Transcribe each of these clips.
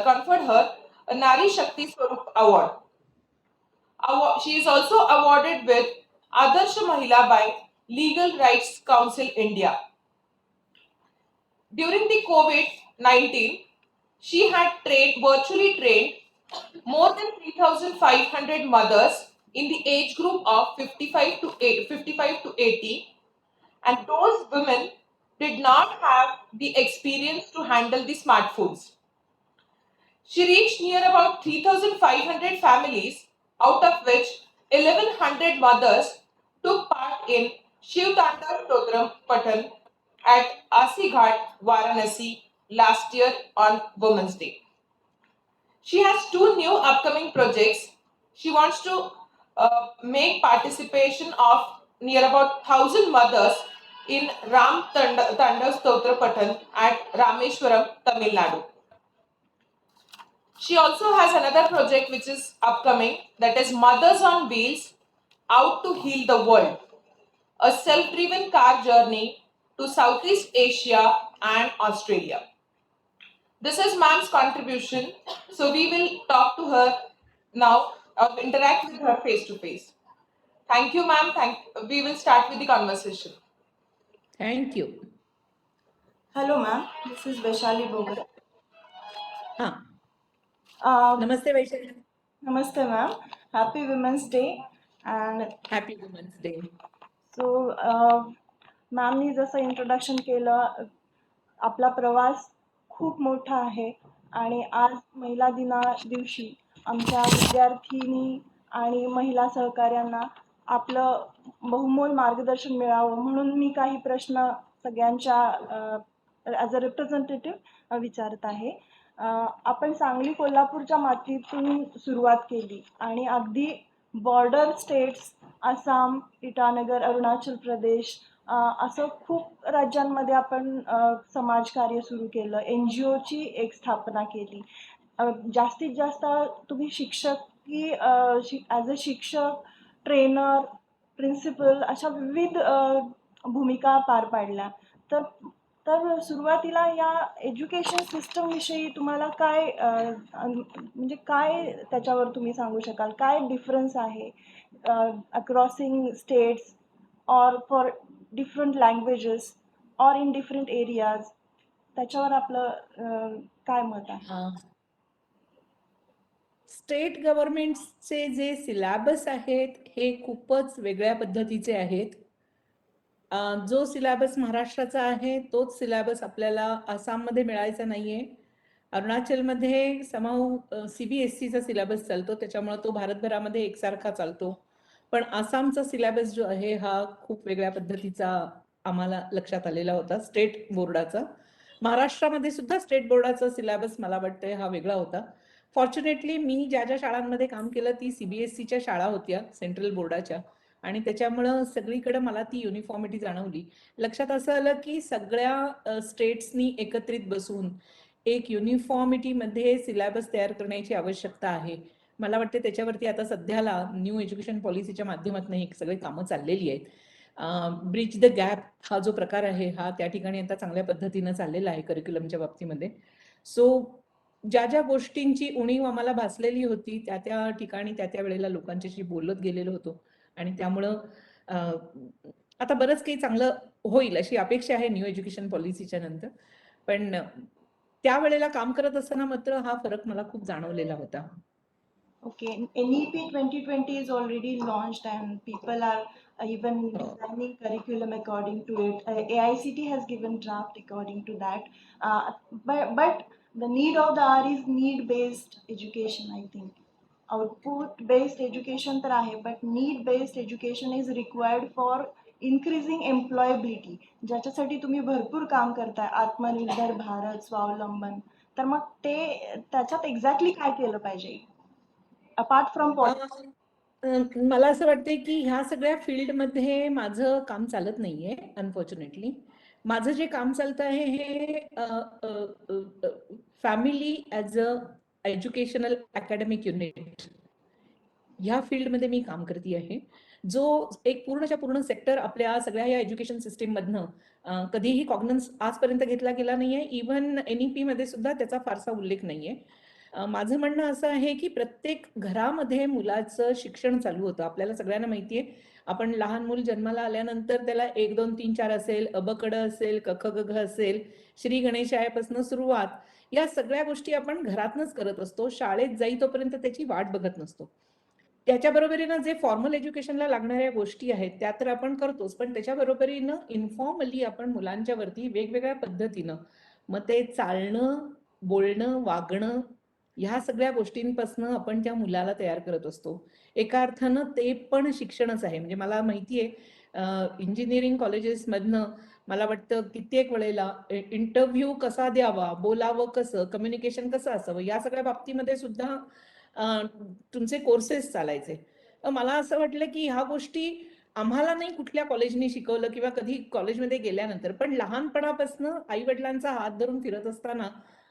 conferred her a Nari Shakti Swarup Award. She is also awarded with Adarsh Mahila by Legal Rights Council India. During the COVID-19, she had virtually trained more than 3,500 mothers in the age group of 55 to 80, and those women did not have the experience to handle the smartphones. She reached near about 3,500 families, out of which 1,100 mothers took part in Shiv Tanda Stotram Patan at Asi Ghat, Varanasi last year on Women's Day. She has two new upcoming projects. She wants to make participation of near about 1,000 mothers in Tanda Stotra Patan at Rameshwaram, Tamil Nadu. She also has another project which is upcoming, that is Mothers on Wheels Out to Heal the World, a self-driven car journey to Southeast Asia and Australia. This is ma'am's contribution. So we will talk to her now, interact with her face to face. Thank you, ma'am. We will start with the conversation. Thank you. Hello, ma'am. This is Vaishali Bogar. Namaste, Vaishali. Namaste, ma'am. Happy Women's Day and Happy Women's Day. So, मॅमनी जसं introduction केलं, आपला प्रवास खूप मोठा आहे आणि आज महिला दिवशी आमच्या विद्यार्थिनी आणि महिला सहकार्यांना आपलं बहुमोल मार्गदर्शन मिळावं म्हणून मी काही प्रश्न सगळ्यांच्या ॲज अ रिप्रेझेंटेटिव्ह विचारत आहे. आपण सांगली कोल्हापूरच्या मातीतून सुरुवात केली आणि अगदी बॉर्डर स्टेट्स आसाम, इटानगर, अरुणाचल प्रदेश असं खूप राज्यांमध्ये आपण समाजकार्य सुरू केलं, NGOची एक स्थापना केली. जास्तीत जास्त तुम्ही शिक्षकी ॲज अ शिक्षक, ट्रेनर, प्रिन्सिपल अशा विविध भूमिका पार पाडल्या. तर सुरुवातीला या एज्युकेशन सिस्टमविषयी तुम्हाला काय म्हणजे काय त्याच्यावर तुम्ही सांगू शकाल, काय डिफरन्स आहे अक्रॉसिंग स्टेट्स और फॉर डिफरंट लँग्वेजेस और इन डिफरंट एरियाज, त्याच्यावर आपलं काय मत आहे? स्टेट गव्हर्नमेंटचे जे सिलेबस आहेत हे खूपच वेगळ्या पद्धतीचे आहेत. जो सिलेबस महाराष्ट्राचा आहे तोच सिलेबस आपल्याला आसाममध्ये मिळायचा नाहीये. अरुणाचलमध्ये समाऊ CBSEचा सिलेबस चालतो, त्याच्यामुळे तो भारतभरामध्ये एकसारखा चालतो. पण आसामचा सिलेबस जो आहे हा खूप वेगळ्या पद्धतीचा आम्हाला लक्षात आलेला होता, स्टेट बोर्डाचा. महाराष्ट्रामध्ये सुद्धा स्टेट बोर्डाचा सिलेबस मला वाटतंय हा वेगळा होता. फॉर्च्युनेटली मी ज्या ज्या शाळांमध्ये काम केलं ती CBSEच्या शाळा होत्या, सेंट्रल बोर्डाच्या, आणि त्याच्यामुळं सगळीकडे मला ती युनिफॉर्मिटी जाणवली. लक्षात असं आलं की सगळ्या स्टेट्सनी एकत्रित बसून एक युनिफॉर्मिटीमध्ये सिलेबस तयार करण्याची आवश्यकता आहे. मला वाटते त्याच्यावरती आता सध्याला न्यू एज्युकेशन पॉलिसीच्या माध्यमातून ही सगळी कामं चाललेली आहेत. ब्रिज द गॅप हा जो प्रकार आहे हा त्या ठिकाणी आता चांगल्या पद्धतीनं चाललेला आहे करिक्युलमच्या बाबतीमध्ये. सो ज्या ज्या गोष्टींची उणीव आम्हाला भासलेली होती त्या त्या ठिकाणी त्या वेळेला लोकांच्याशी बोलत गेलेलो होतो आणि त्यामुळं आता बरंच काही चांगलं होईल अशी अपेक्षा आहे न्यू एज्युकेशन पॉलिसीच्या नंतर. पण त्यावेळेला काम करत असताना मात्र हा फरक मला खूप जाणवलेला होता. Okay, NEP 2020 is already launched and people are even designing curriculum according to it. AICT has given draft according to that. But the need of the hour is need-based education, I think. Output-based education तर आहे, but need-based education is required for increasing employability. ज्याच्यासाठी तुम्ही भरपूर काम करताय, आत्मनिर्भर भारत, स्वावलंबन. तर मग ते त्याच्यात एक्झॅक्टली काय केलं पाहिजे अपार्ट फ्रॉम मला असं वाटतंय की ह्या सगळ्या फील्डमध्ये माझं काम चालत नाहीये अनफॉर्च्युनेटली. माझं जे काम चालतं आहे हे family as a educational academic unit ह्या फील्डमध्ये मी काम करते आहे. जो एक पूर्णच्या पूर्ण सेक्टर आपल्या सगळ्या या एज्युकेशन सिस्टीममधनं कधीही कॉग्नन्स आजपर्यंत घेतला गेला नाहीये. इव्हन NEP मध्ये सुद्धा त्याचा फारसा उल्लेख नाहीये. माझं म्हणणं असं आहे की प्रत्येक घरामध्ये मुलाचं शिक्षण चालू होतं. आपल्याला सगळ्यांना माहितीये, आपण लहान मूल जन्माला आल्यानंतर त्याला 1, 2, 3, 4 असेल, अबकड असेल, क, ख, ग, घ असेल, श्री गणेशायापासून सुरुवात, या सगळ्या गोष्टी आपण घरातनच करत असतो. शाळेत जाई तोपर्यंत त्याची वाट बघत नसतो. त्याच्या बरोबरीनं जे फॉर्मल एज्युकेशनला लागणाऱ्या गोष्टी आहेत त्या तर आपण करतोच, पण त्याच्या बरोबरीनं इन्फॉर्मली आपण मुलांच्या वरती वेगवेगळ्या पद्धतीनं, मग ते चालणं, बोलणं, वागणं, ह्या सगळ्या गोष्टींपासून आपण त्या मुलाला तयार करत असतो. एका अर्थानं ते पण शिक्षणच आहे. म्हणजे मला माहितीये इंजिनिअरिंग कॉलेजेसमधनं मला वाटतं कित्येक वेळेला इंटरव्ह्यू कसा द्यावा, बोलावं कसं, कम्युनिकेशन कसं असावं, या सगळ्या बाबतीमध्ये सुद्धा तुमचे कोर्सेस चालायचे. मला असं वाटलं की ह्या गोष्टी आम्हाला नाही कुठल्या कॉलेजने शिकवलं किंवा कधी कॉलेजमध्ये गेल्यानंतर, पण लहानपणापासून आई वडिलांचा हात धरून फिरत असताना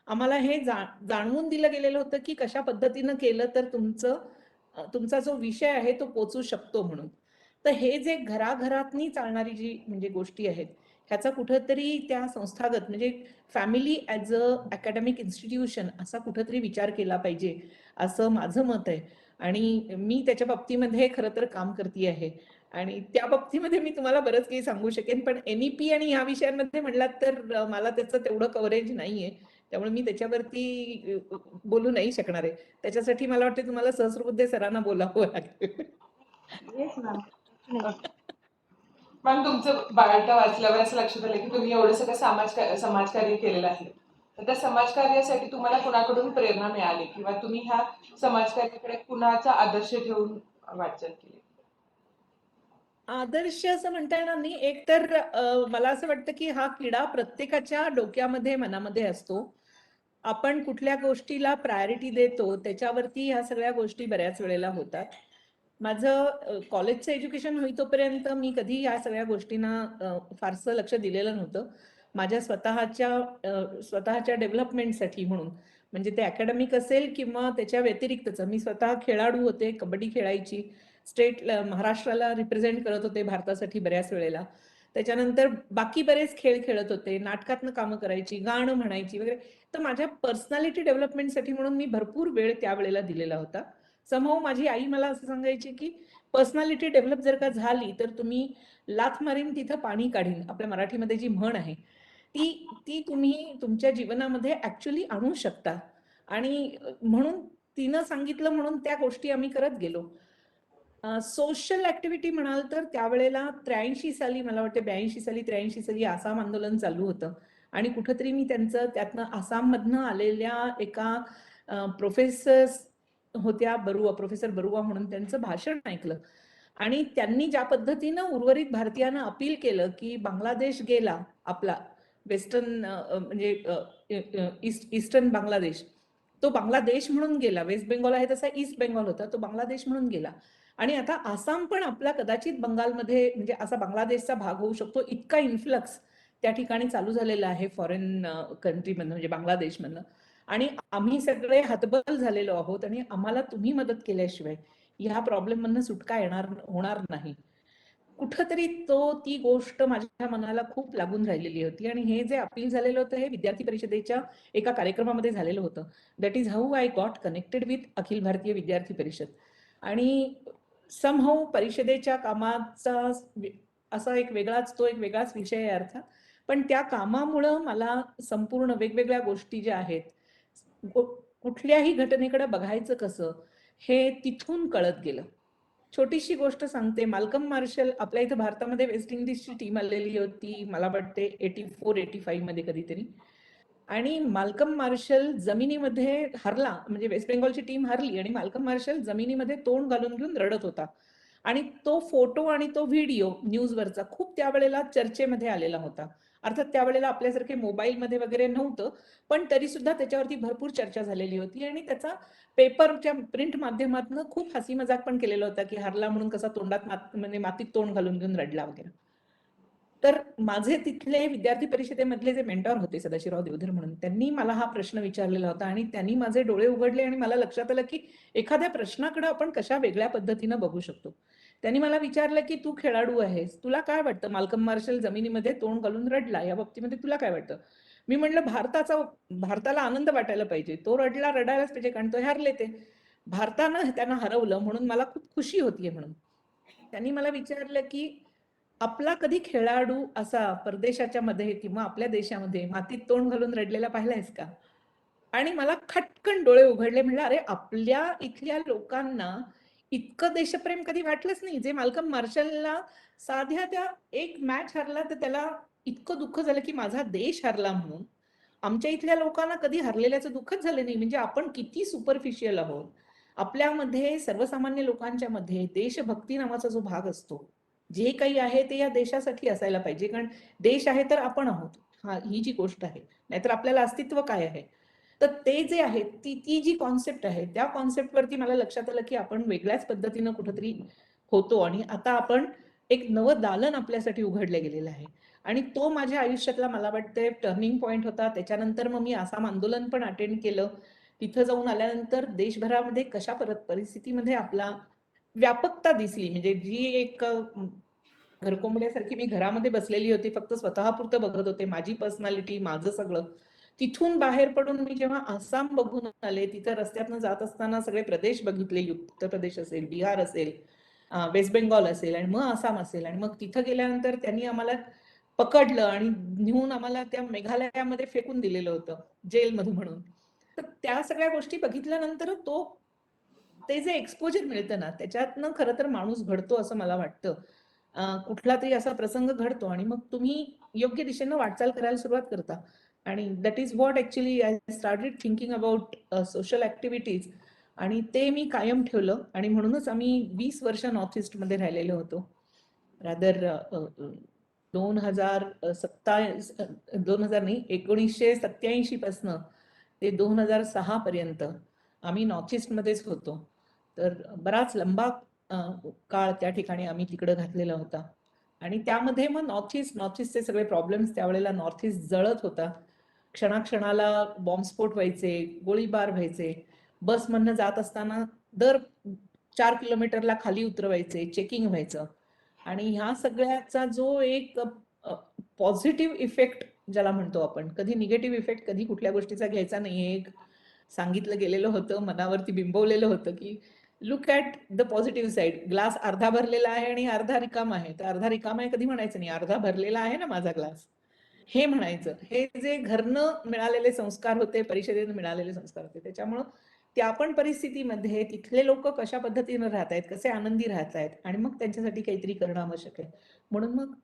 आम्हाला हे जाणवून दिलं गेलेलं होतं की कशा पद्धतीनं केलं तर तुमचा जो विषय आहे तो पोचू शकतो म्हणून. तर हे जे घराघरातनी चालणारी जी म्हणजे गोष्टी आहेत, ह्याचा कुठंतरी त्या संस्थागत म्हणजे family as a academic institution असा कुठंतरी विचार केला पाहिजे, असं माझं मत आहे. आणि मी त्याच्या बाबतीमध्ये खरं तर काम करते आहे. आणि त्या बाबतीमध्ये मी तुम्हाला बरंच काही सांगू शकेन, पण NEP आणि ह्या विषयांमध्ये म्हणलात तर मला त्याचं तेवढं कव्हरेज नाहीये. त्यामुळे मी त्याच्यावरती बोलू नाही शकणार आहे. त्याच्यासाठी मला वाटतं तुम्हाला सहस्रबुद्धे सरांना बोलावं लागेल. Yes ma'am. मॅम, तुमचं बायोडा वाचल्यावर असं लक्षात आलं की तुम्ही एवढं सगळं समाजकार्य केलेलं आहे. तर त्या समाजकार्यासाठी तुम्हाला कुणाकडून प्रेरणा मिळाली किंवा तुम्ही ह्या समाजकार्याकडे कुणाचा आदर्श ठेवून वाटचाल केली? आदर्श असं म्हणता येणार नाही. एक तर मला असं वाटतं की हा किडा प्रत्येकाच्या डोक्यामध्ये, मनामध्ये असतो. आपण कुठल्या गोष्टीला प्रायोरिटी देतो त्याच्यावरती ह्या सगळ्या गोष्टी बऱ्याच वेळेला होतात. माझं कॉलेजचं एज्युकेशन होईतोपर्यंत मी कधी या सगळ्या गोष्टींना फारसं लक्ष दिलेलं नव्हतं. माझ्या स्वतःच्या डेव्हलपमेंटसाठी म्हणून, म्हणजे ते अकॅडमिक असेल किंवा त्याच्या व्यतिरिक्तचं. मी स्वतः खेळाडू होते, कबड्डी खेळायची, महाराष्ट्राला रिप्रेझेंट करत होते भारतासाठी बऱ्याच वेळेला. त्याच्यानंतर बाकी बरेच खेळ खेळत होते, नाटकातनं कामं करायची, गाणं म्हणायची वगैरे. तर माझ्या पर्सनॅलिटी डेव्हलपमेंटसाठी म्हणून मी भरपूर वेळ त्यावेळेला दिलेला होता. समहाऊ माझी आई मला असं सांगायची की पर्सनॅलिटी डेव्हलप जर का झाली तर तुम्ही लाथ मारीन तिथं पाणी काढीन, आपल्या मराठीमध्ये जी म्हण आहे ती ती तुम्ही तुमच्या जीवनामध्ये ऍक्च्युअली आणू शकता. आणि म्हणून तिनं सांगितलं म्हणून त्या गोष्टी आम्ही करत गेलो. सोशल ऍक्टिव्हिटी म्हणाल तर त्यावेळेला 83 साली, मला वाटतं 82 साली 83 साली आसाम आंदोलन चालू होतं आणि कुठंतरी मी त्यांचं त्यातनं आसाममधनं आलेल्या एका प्रोफेसर होत्या, प्रोफेसर बरुआ म्हणून, त्यांचं भाषण ऐकलं. आणि त्यांनी ज्या पद्धतीनं उर्वरित भारतीयांना अपील केलं की बांगलादेश गेला आपला, वेस्टर्न म्हणजे ईस्टर्न बांगलादेश, तो बांगलादेश म्हणून गेला. वेस्ट बेंगॉल आहे तसा ईस्ट बेंगॉल होता, तो बांगलादेश म्हणून गेला. आणि आता आसाम पण आपला कदाचित बंगालमध्ये म्हणजे असा बांगलादेशचा भाग होऊ शकतो, इतका इन्फ्लक्स त्या ठिकाणी चालू झालेला आहे फॉरेन कंट्रीमधनं, म्हणजे बांगलादेशमधनं. आणि आम्ही सगळे हतबल झालेलो आहोत आणि आम्हाला तुम्ही मदत केल्याशिवाय ह्या प्रॉब्लेम मधनं सुटका होणार नाही. कुठंतरी ती गोष्ट माझ्या मनाला खूप लागून राहिलेली होती. आणि हे जे अपील झालेलं होतं हे विद्यार्थी परिषदेच्या एका कार्यक्रमामध्ये झालेलं होतं. That is how I got connected with Akhil Bharatiya Vidyarthi परिषद. आणि समहाऊ परिषदेच्या कामाचा असा एक वेगळाच विषय आहे अर्थात. पण त्या कामामुळं मला संपूर्ण वेगवेगळ्या गोष्टी ज्या आहेत, कुठल्याही घटनेकडे बघायचं कसं, हे तिथून कळत गेलं. छोटीशी गोष्ट सांगते. माल्कम मार्शल, आपल्या इथं भारतामध्ये वेस्ट इंडिजची टीम आलेली होती, मला वाटते 84-85 मध्ये कधीतरी. आणि माल्कम मार्शल जमिनीमध्ये हरला, म्हणजे वेस्ट बेंगॉलची टीम हरली आणि माल्कम मार्शल जमिनीमध्ये तोंड घालून घेऊन रडत होता. आणि तो फोटो आणि तो व्हिडिओ न्यूजवरचा खूप त्यावेळेला चर्चेमध्ये आलेला होता. अर्थात त्यावेळेला आपल्यासारखे मोबाईलमध्ये वगैरे नव्हतं, पण तरी सुद्धा त्याच्यावरती भरपूर चर्चा झालेली होती. आणि त्याचा पेपरच्या प्रिंट माध्यमातून खूप हसी मजाक पण केलेला होता की हरला म्हणून कसा तोंडात म्हणजे मातीत तोंड घालून घेऊन रडला वगैरे. तर माझे तिथले विद्यार्थी परिषदेमधले जे मेंटॉर होते, सदाशिवराव देवधर म्हणून, त्यांनी मला हा प्रश्न विचारलेला होता आणि त्यांनी माझे डोळे उघडले आणि मला लक्षात आलं की एखाद्या प्रश्नाकडे आपण कशा वेगळ्या पद्धतीनं बघू शकतो. त्यांनी मला विचारलं की तू खेळाडू आहेस, तुला काय वाटतं माल्कम मार्शल जमिनीमध्ये तोंड घालून रडला, या बाबतीमध्ये तुला काय वाटतं? मी म्हटलं भारताला आनंद वाटायला पाहिजे, तो रडायलाच पाहिजे कारण तो हारले ते. भारतानं त्यांना हरवलं म्हणून मला खूप खुशी होतीये म्हणून. त्यांनी मला विचारलं की आपला कधी खेळाडू असा परदेशाच्या मध्ये किंवा आपल्या देशामध्ये मातीत तोंड घालून रडलेला पाहिलायस का? आणि मला खटकन डोळे उघडले. म्हणलं अरे आपल्या इथल्या लोकांना इतकं देशप्रेम कधी वाटलंच नाही. जे माल्कम मार्शलला साध्या त्या एक मॅच हरला तर त्याला इतकं दुःख झालं की माझा देश हरला म्हणून. आमच्या इथल्या लोकांना कधी हरलेल्याचं दुःखच झालं नाही. म्हणजे आपण किती सुपरफिशियल आहोत. आपल्यामध्ये सर्वसामान्य लोकांच्या मध्ये देशभक्ती नावाचा जो भाग असतो, जे काही आहे ते या देशासाठी असायला पाहिजे. कारण देश आहे तर आपण आहोत. ही जी गोष्ट आहे. नाहीतर आपल्याला अस्तित्व काय आहे? तर ते जे आहे ती जी कॉन्सेप्ट आहे त्या कॉन्सेप्टवरती मला लक्षात आलं की आपण वेगळ्याच पद्धतीनं कुठेतरी होतो आणि आता आपण एक नवं दालन आपल्यासाठी उघडलं गेलेलं आहे. आणि तो माझ्या आयुष्यातला मला वाटतंय टर्निंग पॉइंट होता. त्याच्यानंतर मग मी आसाम आंदोलन पण अटेंड केलं. तिथं जाऊन आल्यानंतर देशभरामध्ये कशा परिस्थितीमध्ये आपला व्यापकता दिसली. म्हणजे जी एक घरकोंबड्यासारखी मी घरामध्ये बसलेली होती, फक्त स्वतःपुरतं बघत होते, माझी पर्सनॅलिटी, माझं सगळं. तिथून बाहेर पडून मी जेव्हा आसाम बघून आले, तिथं रस्त्यातनं जात असताना सगळे प्रदेश बघितले, उत्तर प्रदेश असेल, बिहार असेल, वेस्ट बेंगॉल असेल आणि मग आसाम असेल आणि मग तिथं गेल्यानंतर त्यांनी आम्हाला पकडलं आणि नेऊन आम्हाला त्या मेघालयामध्ये फेकून दिलेलं होतं जेलमध्ये म्हणून. तर त्या सगळ्या गोष्टी बघितल्यानंतर ते जे एक्सपोजर मिळतं ना त्याच्यातनं खरं तर माणूस घडतो असं मला वाटतं. कुठला तरी असा प्रसंग घडतो आणि मग तुम्ही योग्य दिशेनं वाटचाल करायला सुरुवात करता. आणि that is what actually I started thinking about social activities. आणि ते मी कायम ठेवलं आणि म्हणूनच आम्ही 20 वर्ष नॉर्थ ईस्ट मध्ये राहिलेलो होतो. रादर 2000 नाही 1987 पासनं ते 2006 पर्यंत आम्ही नॉर्थ ईस्ट मध्येच होतो. तर बराच लंबा काळ त्या ठिकाणी आम्ही तिकडे घातलेला होता. आणि त्यामध्ये मग नॉर्थ ईस्टचे सगळे प्रॉब्लेम्स त्यावेळेला नॉर्थ ईस्ट जळत होता. क्षणाक्षणाला बॉम्बस्फोट व्हायचे, गोळीबार व्हायचे. बसमधनं जात असताना दर 4 किलोमीटरला खाली उतरवायचे, चेकिंग व्हायचं. आणि ह्या सगळ्याचा जो एक पॉझिटिव्ह इफेक्ट ज्याला म्हणतो आपण, कधी निगेटिव्ह इफेक्ट कधी कुठल्या गोष्टीचा घ्यायचा नाही. एक सांगितलं गेलेलं होतं, मनावरती बिंबवलेलं होतं की look at the positive side. Glass अर्धा भरलेला आहे आणि अर्धा रिकामा आहे. तर अर्धा रिकामा आहे कधी म्हणायचं नाही, अर्धा भरलेला आहे ना माझा ग्लास, हे म्हणायचं. हे जे घरनं मिळालेले संस्कार होते, परिषदेनं मिळालेले संस्कार होते. त्याच्यामुळं त्या पण परिस्थितीमध्ये तिथले लोक कशा पद्धतीनं राहत आहेत, कसे आनंदी राहत आहेत आणि मग त्यांच्यासाठी काहीतरी करणं आवश्यक आहे. म्हणून मग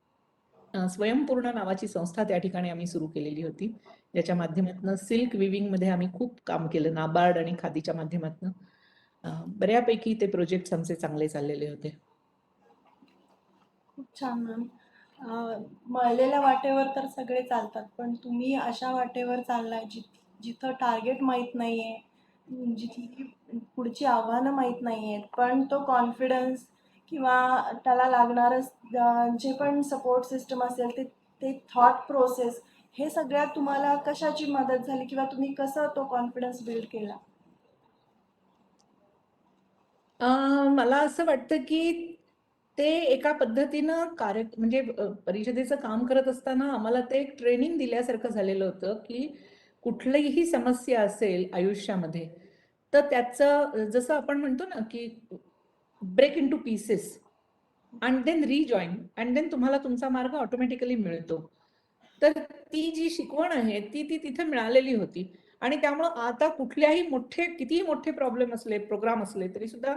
स्वयंपूर्ण नावाची संस्था त्या ठिकाणी आम्ही सुरू केलेली होती, ज्याच्या माध्यमातून सिल्क विविंग मध्ये आम्ही खूप काम केलं. नाबार्ड आणि खादीच्या माध्यमातून बऱ्यापैकी ते प्रोजेक्ट आमचे चांगले चाललेले होते. खूप छान मॅम. मळलेल्या वाटेवर तर सगळे चालतात, पण तुम्ही अशा वाटेवर चाललाय जिथं टार्गेट माहीत नाही आहे, जिथली पुढची आव्हानं माहीत नाही आहेत, पण तो कॉन्फिडन्स किंवा त्याला लागणारं जे पण सपोर्ट सिस्टम असेल ते थॉट प्रोसेस, हे सगळ्यात तुम्हाला कशाची मदत झाली किंवा तुम्ही कसं तो कॉन्फिडन्स बिल्ड केला? मला असं वाटतं की ते एका पद्धतीनं म्हणजे परिषदेचं काम करत असताना आम्हाला ते एक ट्रेनिंग दिल्यासारखं झालेलं होतं की कुठलीही समस्या असेल आयुष्यामध्ये तर त्याचं जसं आपण म्हणतो ना की break into pieces and then rejoin and then तुम्हाला तुमचा मार्ग ऑटोमॅटिकली मिळतो. तर ती जी शिकवण आहे ती तिथे मिळालेली होती. आणि त्यामुळं आता कुठल्याही कितीही मोठे प्रॉब्लेम असले, प्रोग्राम असले तरी सुद्धा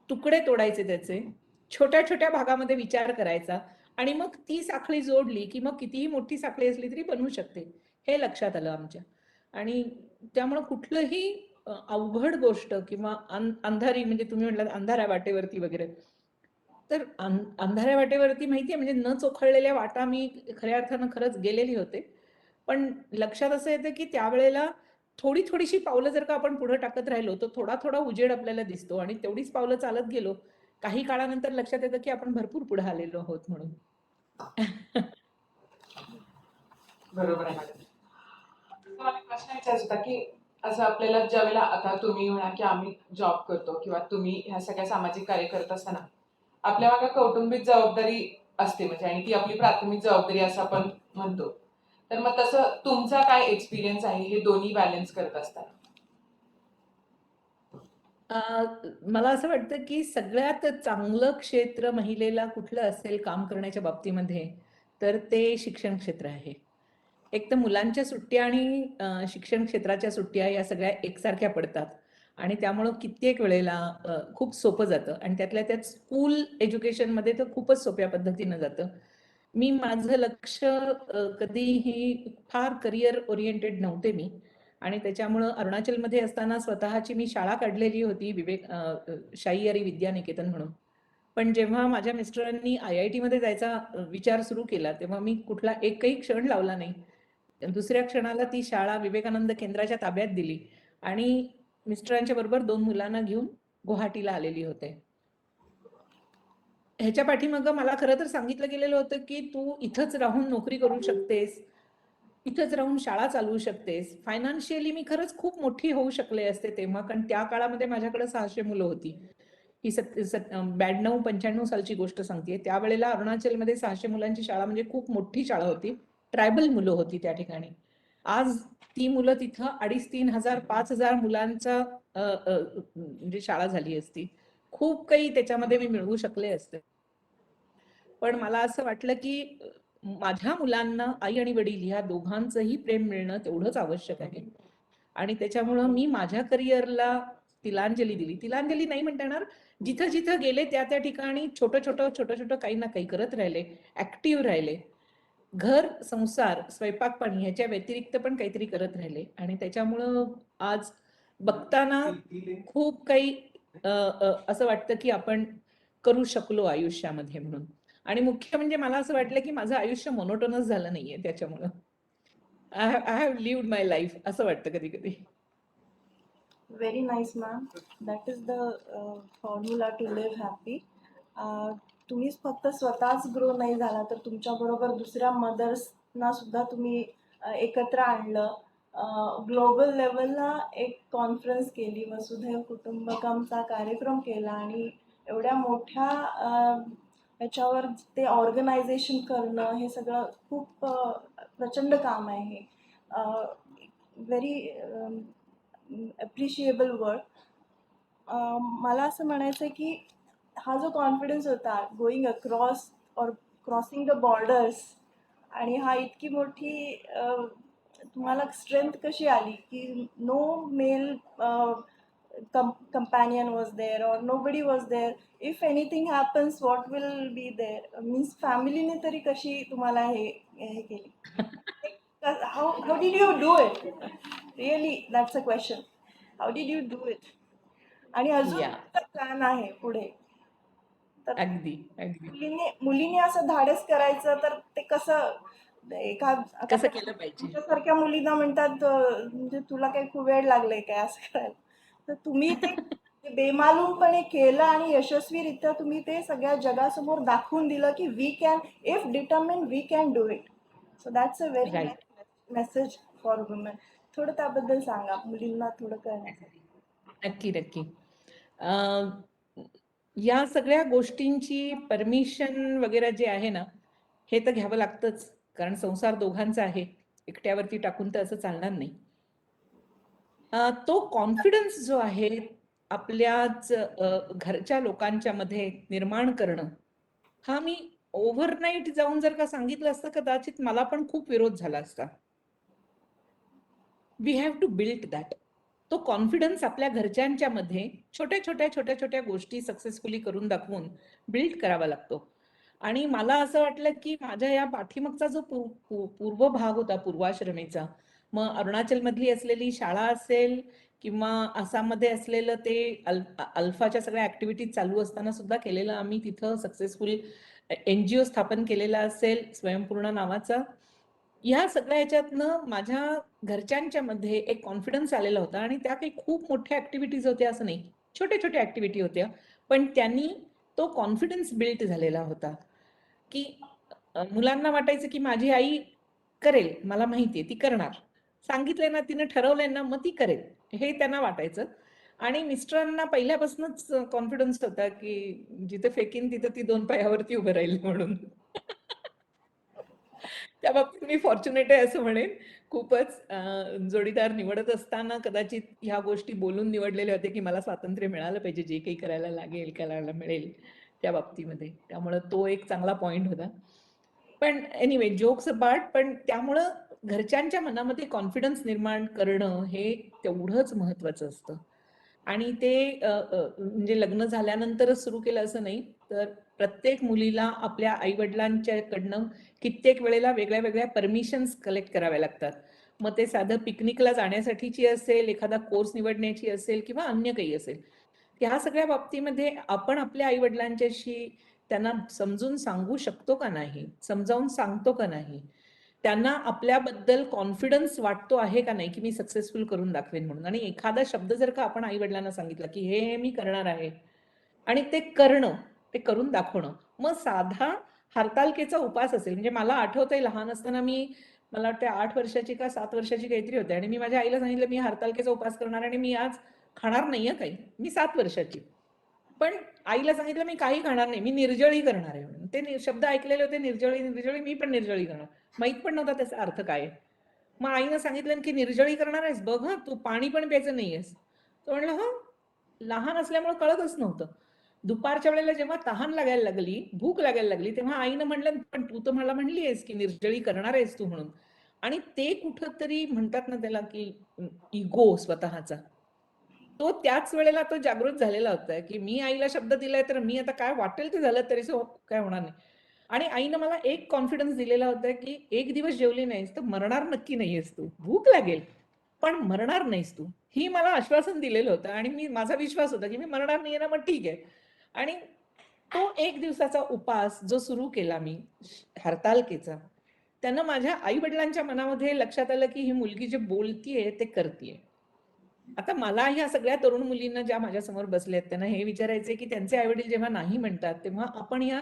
तुकडे तोडायचे त्याचे, छोट्या छोट्या भागामध्ये विचार करायचा आणि मग ती साखळी जोडली की मग कितीही मोठी साखळी असली तरी बनवू शकते, हे लक्षात आलं आमच्या. आणि त्यामुळं कुठलंही अवघड गोष्ट किंवा अंधारी, म्हणजे तुम्ही म्हटलं अंधाऱ्या वाटेवरती वगैरे, तर अंधाऱ्या वाटेवरती माहितीये म्हणजे न चोखळलेल्या वाटा मी खऱ्या अर्थानं खरंच गेलेली होते. पण लक्षात असं येतं की त्यावेळेला थोडीशी पावलं जर का आपण पुढे टाकत राहिलो तर थोडा उजेड आपल्याला दिसतो आणि तेवढीच पावलं चालत गेलो, काही काळानंतर लक्षात येतं की आपण भरपूर पुढे आलेलो आहोत म्हणून. बरोबर आहे मॅडम. मला प्रश्न विचारायचा होता की असं आपल्याला ज्यावेळेला आता तुम्ही म्हणा की आम्ही जॉब करतो किंवा तुम्ही ह्या सगळ्या सामाजिक कार्य करत असताना आपल्या मागे कौटुंबिक जबाबदारी असते म्हणजे आणि ती आपली प्राथमिक जबाबदारी असं आपण म्हणतो. तर मग तसं तुमचा काय एक्सपिरियन्स आहे हे दोन्ही बॅलन्स करत असताना? मला असं वाटतं की सगळ्यात चांगलं क्षेत्र महिलेला कुठलं असेल काम करण्याच्या बाबतीमध्ये, तर ते शिक्षण क्षेत्र आहे. एक तर मुलांच्या सुट्ट्या आणि शिक्षण क्षेत्राच्या सुट्ट्या या सगळ्या एकसारख्या पडतात आणि त्यामुळं कित्येक वेळेला खूप सोपं जातं आणि त्यातल्या त्यात स्कूल एज्युकेशनमध्ये तर खूपच सोप्या पद्धतीनं जातं. मी माझं लक्ष कधीही फार करिअर ओरिएंटेड नव्हते मी आणि त्याच्यामुळं अरुणाचलमध्ये असताना स्वतःची मी शाळा काढलेली होती शाहीयारी विद्यानिकेतन म्हणून. पण जेव्हा माझ्या मिस्टरांनी IIT मध्ये जायचा विचार सुरू केला, तेव्हा मी कुठला एकही क्षण लावला नाही. दुसऱ्या क्षणाला ती शाळा विवेकानंद केंद्राच्या ताब्यात दिली आणि मिस्टरांच्या बरोबर 2 मुलांना घेऊन गुवाहाटीला आलेली होते. ह्याच्या पाठीमागं मला खरं तर सांगितलं गेलेलं होतं की तू इथंच राहून नोकरी करू शकतेस, इथंच राहून शाळा चालवू शकतेस. फायनान्शियली मी खरंच खूप मोठी होऊ शकले असते तेव्हा, कारण त्या काळामध्ये माझ्याकडे 600 मुलं होती. ही 92-95 सालची गोष्ट सांगतेय. त्यावेळेला अरुणाचलमध्ये 600 मुलांची शाळा म्हणजे खूप मोठी शाळा होती. ट्रायबल मुलं होती त्या ठिकाणी. आज ती मुलं तिथं 2,500, 3,000, 5,000 मुलांचा म्हणजे शाळा झाली असती. खूप काही त्याच्यामध्ये मी मिळवू शकले असते. पण मला असं वाटलं की माझ्या मुलांना आई आणि वडील ह्या दोघांचंही प्रेम मिळणं तेवढंच आवश्यक आहे आणि त्याच्यामुळं मी माझ्या करिअरला तिलांजली दिली. तिलांजली नाही म्हणता येणार, जिथं जिथं गेले त्या त्या ठिकाणी छोटं छोटं काही ना काही करत राहिले, ऍक्टिव्ह राहिले. घर, संसार, स्वयंपाक पाणी ह्याच्या व्यतिरिक्त पण काहीतरी करत राहिले आणि त्याच्यामुळं आज बघताना खूप काही असं वाटतं की आपण करू शकलो आयुष्यामध्ये म्हणून. आणि मुख्य म्हणजे मला असं वाटलं की माझं आयुष्य मोनोटोनस झालं नाहीये त्याच्यामुळं. I have lived my life असं वाटतं कधी कधी. Very nice, ma'am. That is the formula to live happy. तुम्हीच फक्त स्वतःच ग्रो नाही झाला तर तुमच्याबरोबर दुसऱ्या मदर्सना सुद्धा तुम्ही एकत्र आणलं. ग्लोबल लेवलला एक कॉन्फरन्स केली, वसुधैव कुटुंबकमचा कार्यक्रम केला आणि एवढ्या मोठ्या याच्यावर ते ऑर्गनायझेशन करणं हे सगळं खूप प्रचंड काम आहे हे. Very appreciable work. मला असं म्हणायचं आहे की हा जो कॉन्फिडन्स होता गोईंग अक्रॉस और क्रॉसिंग द बॉर्डर्स आणि हा इतकी मोठी तुम्हाला स्ट्रेंथ कशी आली की no male companion was there or nobody was there. If anything happens, what will be there? Means family ने तरी कशी तुम्हाला हे केली? How did you do it? Really, that's a question. How did you do it? आणि अजून या plan आहे पुढे. तर अगदी अगदी मुलीने असं धाडस करायचं तर ते कसं आता कसं केलं पाहिजे. तुमच्यासारख्या मुलींना म्हणतात म्हणजे तुला काही खूप वेळ लागलाय काय असं करायला. तर तुम्ही ते बेमालूमपणे केलं आणि यशस्वीरित्या तुम्ही ते सगळ्या जगासमोर दाखवून दिलं की we can, if determined we can do it. So that's a very right. Nice message for women. थोडं त्याबद्दल सांगा, मुलींना थोडं कळण्यासाठी. नक्की नक्की. या सगळ्या गोष्टींची परमिशन वगैरे जे आहे ना, हे तर घ्यावं लागतंच, कारण संसार दोघांचा आहे. एकट्यावरती टाकून तर असं चालणार नाही. तो कॉन्फिडन्स जो आहे आपल्याच घरच्या लोकांच्या मध्ये निर्माण करणं, हा मी ओव्हरनाईट जाऊन जर का सांगितलं असतं कदाचित मला पण खूप विरोध झाला असता. We have to build that. तो कॉन्फिडन्स आपल्या घरच्यांच्या मध्ये छोट्या छोट्या गोष्टी सक्सेसफुली करून दाखवून बिल्ड करावा लागतो. आणि मला असं वाटलं की माझ्या या पाठीमागचा जो पूर्व भाग होता पूर्वाश्रमीचा, मग अरुणाचल मधली असलेली शाळा असेल किंवा आसाममध्ये असलेलं ते अल्फाच्या सगळ्या ऍक्टिव्हिटीज चालू असताना सुद्धा केलेलं आम्ही तिथं सक्सेसफुल NGO स्थापन केलेला असेल स्वयंपूर्ण नावाचा. ह्या सगळ्या ह्याच्यातनं माझ्या घरच्यांच्या मध्ये एक कॉन्फिडन्स आलेला होता आणि त्या काही खूप मोठ्या ऍक्टिव्हिटीज होत्या असं नाही, छोट्या ऍक्टिव्हिटी होत्या, पण त्यांनी तो कॉन्फिडन्स बिल्ट झालेला होता की मुलांना वाटायचं की माझी आई करेल, मला माहितीये ती करणार. सांगितलंय ना, तिनं ठरवलंय ना, मग ती करेल, हे त्यांना वाटायचं. आणि मिस्टरांना पहिल्यापासूनच कॉन्फिडन्स होता, की जिथे फेकीन तिथं ती 2 पायावरती उभं राहील म्हणून. त्या बाबतीत मी फॉर्च्युनेट आहे असं म्हणेन. खूपच जोडीदार निवडत असताना कदाचित ह्या गोष्टी बोलून निवडलेल्या होत्या, की मला स्वातंत्र्य मिळालं पाहिजे, जे काही करायला लागेल, करायला मिळेल त्या बाबतीमध्ये. त्यामुळं तो एक चांगला पॉइंट होता. पण एनिवे जोक्स अपार्ट, पण त्यामुळं घरच्यांच्या मनामध्ये कॉन्फिडन्स निर्माण करणं हे तेवढंच महत्वाचं असतं. आणि ते म्हणजे लग्न झाल्यानंतरच सुरू केलं असं नाही, तर प्रत्येक मुलीला आपल्या आई-वडिलांच्याकडनं कित्येक वेळेला वेगळ्या-वेगळ्या परमिशन्स कलेक्ट कराव्या लागतात. मग ते साधं पिकनिकला जाण्यासाठीची असेल, एखादा कोर्स निवडण्याची असेल किंवा अन्य काही असेल. ह्या सगळ्या बाबतीमध्ये आपण आपल्या आई-वडिलांच्याशी त्यांना समजून सांगू शकतो का नाही? समजावून सांगतो का नाही? त्यांना आपल्याबद्दल कॉन्फिडन्स वाटतो आहे का नाही, की मी सक्सेसफुल करून दाखवेन म्हणून. आणि एखादा शब्द जर का आपण आई-वडिलांना सांगितला, की हे मी करणार आहे आणि ते करणं, ते करून दाखवणं. मग साधा हरतालिकेचा उपास असेल, म्हणजे मला आठवतंय लहान असताना मला वाटतं 8 वर्षाची का 7 वर्षाची काहीतरी होते आणि मी माझ्या आईला सांगितलं, मी हरतालिकेचा उपास करणार आणि मी आज खाणार नाहीये काही. मी 7 वर्षाची. पण आईला सांगितलं मी काही खाणार नाही, मी निर्जळी करणार आहे म्हणून. ते शब्द ऐकलेले होते, निर्जळी, निर्जळी, मी पण निर्जळी करणार. माहीत पण नव्हता त्याचा अर्थ काय आहे. मग आईनं सांगितलं, की निर्जळी करणार आहेस? बघ हं, तू पाणी पण प्यायचं नाहीयेस. तो म्हणला, "हं." लहान असल्यामुळे कळतच नव्हतं. दुपारच्या वेळेला जेव्हा तहान लागायला लागली, भूक लागायला लागली, तेव्हा आईनं म्हणलं, "पण तू तर मला म्हणली आहेस, की निर्जळी करणार आहेस तू म्हणून." आणि ते कुठेतरी म्हणतात ना त्याला, की इगो स्वतःचा. तो त्याच वेळेला तो जागृत झालेला होता, की मी आईला शब्द दिलाय, तर मी आता काय वाटेल ते झालं तरी काय होणार नाही. आणि आईनं मला एक कॉन्फिडन्स दिलेला होता, की "एक दिवस जेवली नाहीस, तर मरणार नक्की नाहीयेस तू. भूक लागेल, पण मरणार नाहीस तू." ही मला आश्वासन दिलेलं होतं आणि माझा विश्वास होता, की मी मरणार नाहीये ना, मग ठीक आहे. आणि तो एक दिवसाचा उपास जो सुरू केला मी हरतालिकेचा, त्यानं माझ्या आई-वडिलांच्या मनामध्ये लक्षात आलं, की ही मुलगी जे बोलतीये ते करतीये. आता मला ह्या सगळ्या तरुण मुलींना ज्या माझ्यासमोर बसल्या आहेत, त्यांना हे विचारायचंय, की त्यांचे आई-वडील जेव्हा नाही म्हणतात, तेव्हा आपण ह्या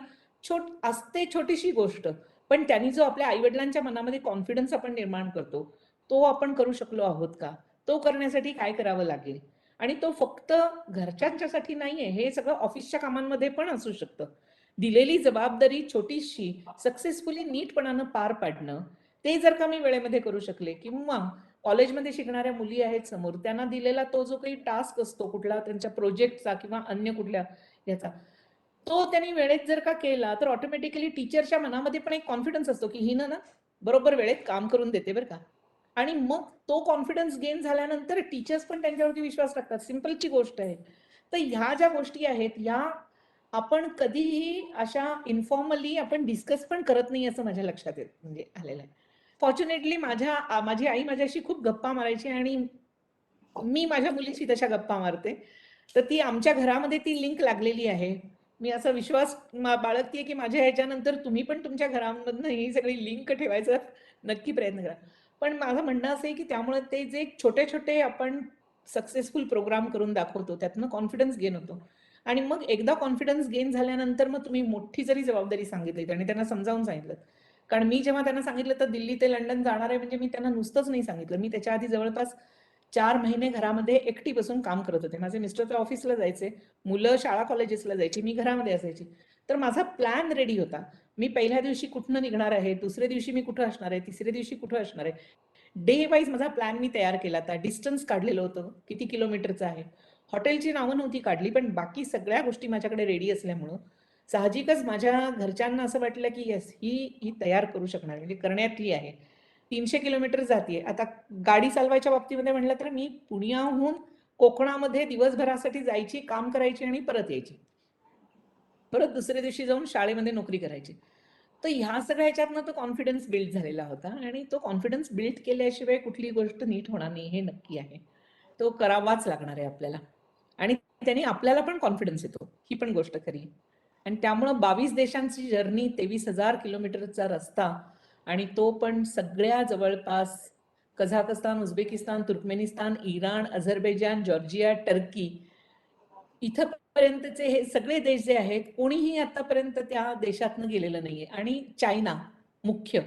असते छोटीशी गोष्ट, पण त्यांनी जो आपल्या आई-वडिलांच्या मनामध्ये कॉन्फिडन्स आपण निर्माण करतो, तो आपण करू शकलो आहोत का? तो करण्यासाठी काय करावं लागेल? आणि तो फक्त घरच्यांच्यासाठी नाहीये, हे सगळं ऑफिसच्या कामांमध्ये पण असू शकतं. दिलेली जबाबदारी छोटीशी सक्सेसफुली नीटपणानं पार पाडणं, ते जर का मी वेळेमध्ये करू शकले किंवा कॉलेजमध्ये शिकणाऱ्या मुली आहेत समोर, त्यांना दिलेला तो जो काही टास्क असतो कुठला त्यांच्या प्रोजेक्टचा किंवा अन्य कुठल्या याचा, तो त्यांनी वेळेत जर का केला, तर ऑटोमॅटिकली टीचरच्या मनामध्ये पण एक कॉन्फिडन्स असतो, की हिनं ना बरोबर वेळेत काम करून देते बरं का. आणि मग तो कॉन्फिडन्स गेन झाल्यानंतर टीचर्स पण त्यांच्यावरती विश्वास टाकतात. सिंपलची गोष्ट आहे. तर ह्या ज्या गोष्टी आहेत, ह्या आपण कधीही अशा इन्फॉर्मली आपण डिस्कस पण करत नाही असं माझ्या लक्षात म्हणजे आलेलं आहे. फॉर्च्युनेटली माझी आई माझ्याशी खूप गप्पा मारायची आणि मी माझ्या मुलीशी तशा गप्पा मारते. तर ती आमच्या घरामध्ये ती लिंक लागलेली आहे. मी असा विश्वास बाळगते की माझ्या ह्याच्यानंतर तुम्ही पण तुमच्या घरामधनं ही सगळी लिंक ठेवायचा नक्की प्रयत्न करा. पण माझं म्हणणं असं आहे की त्यामुळे ते जे छोटे-छोटे आपण सक्सेसफुल प्रोग्राम करून दाखवतो, त्यातनं कॉन्फिडन्स गेन होतो. आणि मग एकदा कॉन्फिडन्स गेन झाल्यानंतर मग तुम्ही मोठी जरी जबाबदारी सांगितलीत आणि त्यांना समजावून सांगितलं. कारण मी जेव्हा त्यांना सांगितलं तर दिल्ली ते लंडन जाणार आहे म्हणजे मी त्यांना नुसतंच नाही सांगितलं. मी त्याच्या आधी जवळपास 4 महिने घरामध्ये एकटी बसून काम करत होते. माझे मिस्टर तर ऑफिसला जायचे, मुलं शाळा कॉलेजेसला जायची, मी घरामध्ये असायची. तर माझा प्लॅन रेडी होता. मी पहिल्या दिवशी कुठनं निघणार आहे, दुसऱ्या दिवशी मी कुठं असणार आहे, तिसऱ्या दिवशी कुठं असणार आहे. डे वाईज माझा प्लॅन मी तयार केला होता. डिस्टन्स काढलेलं होतं, किती किलोमीटरचं आहे. हॉटेलची नावं नव्हती काढली, पण बाकी सगळ्या गोष्टी माझ्याकडे रेडी असल्यामुळं साहजिकच माझ्या घरच्यांना असं वाटलं, की येस ही तयार करू शकणार म्हणजे करण्यातली आहे. 300 किलोमीटर जातीये. आता गाडी चालवायच्या बाबतीमध्ये म्हटलं तर मी पुण्याहून कोकणामध्ये दिवसभरासाठी जायची, काम करायची आणि परत यायची. परत दुसऱ्या दिवशी जाऊन शाळेमध्ये नोकरी करायची. तर ह्या सगळ्या ह्याच्यातनं तो कॉन्फिडन्स बिल्ड झालेला होता आणि तो कॉन्फिडन्स बिल्ड केल्याशिवाय कुठली गोष्ट नीट होणार नाही हे नक्की आहे. तो करावाच लागणार आहे आपल्याला आणि त्याने आपल्याला पण कॉन्फिडन्स येतो. ही पण गोष्ट खरी आहे. आणि त्यामुळं 22 देशांची जर्नी, 23,000 किलोमीटरचा रस्ता आणि तो पण सगळ्या जवळपास Kazakhstan, Uzbekistan, Turkmenistan, Iran, Azerbaijan, Georgia, Turkey इथपर्यंतचे हे सगळे देश जे आहेत, कोणीही आतापर्यंत त्या देशातनं गेलेलं नाहीये आणि चायना मुख्य.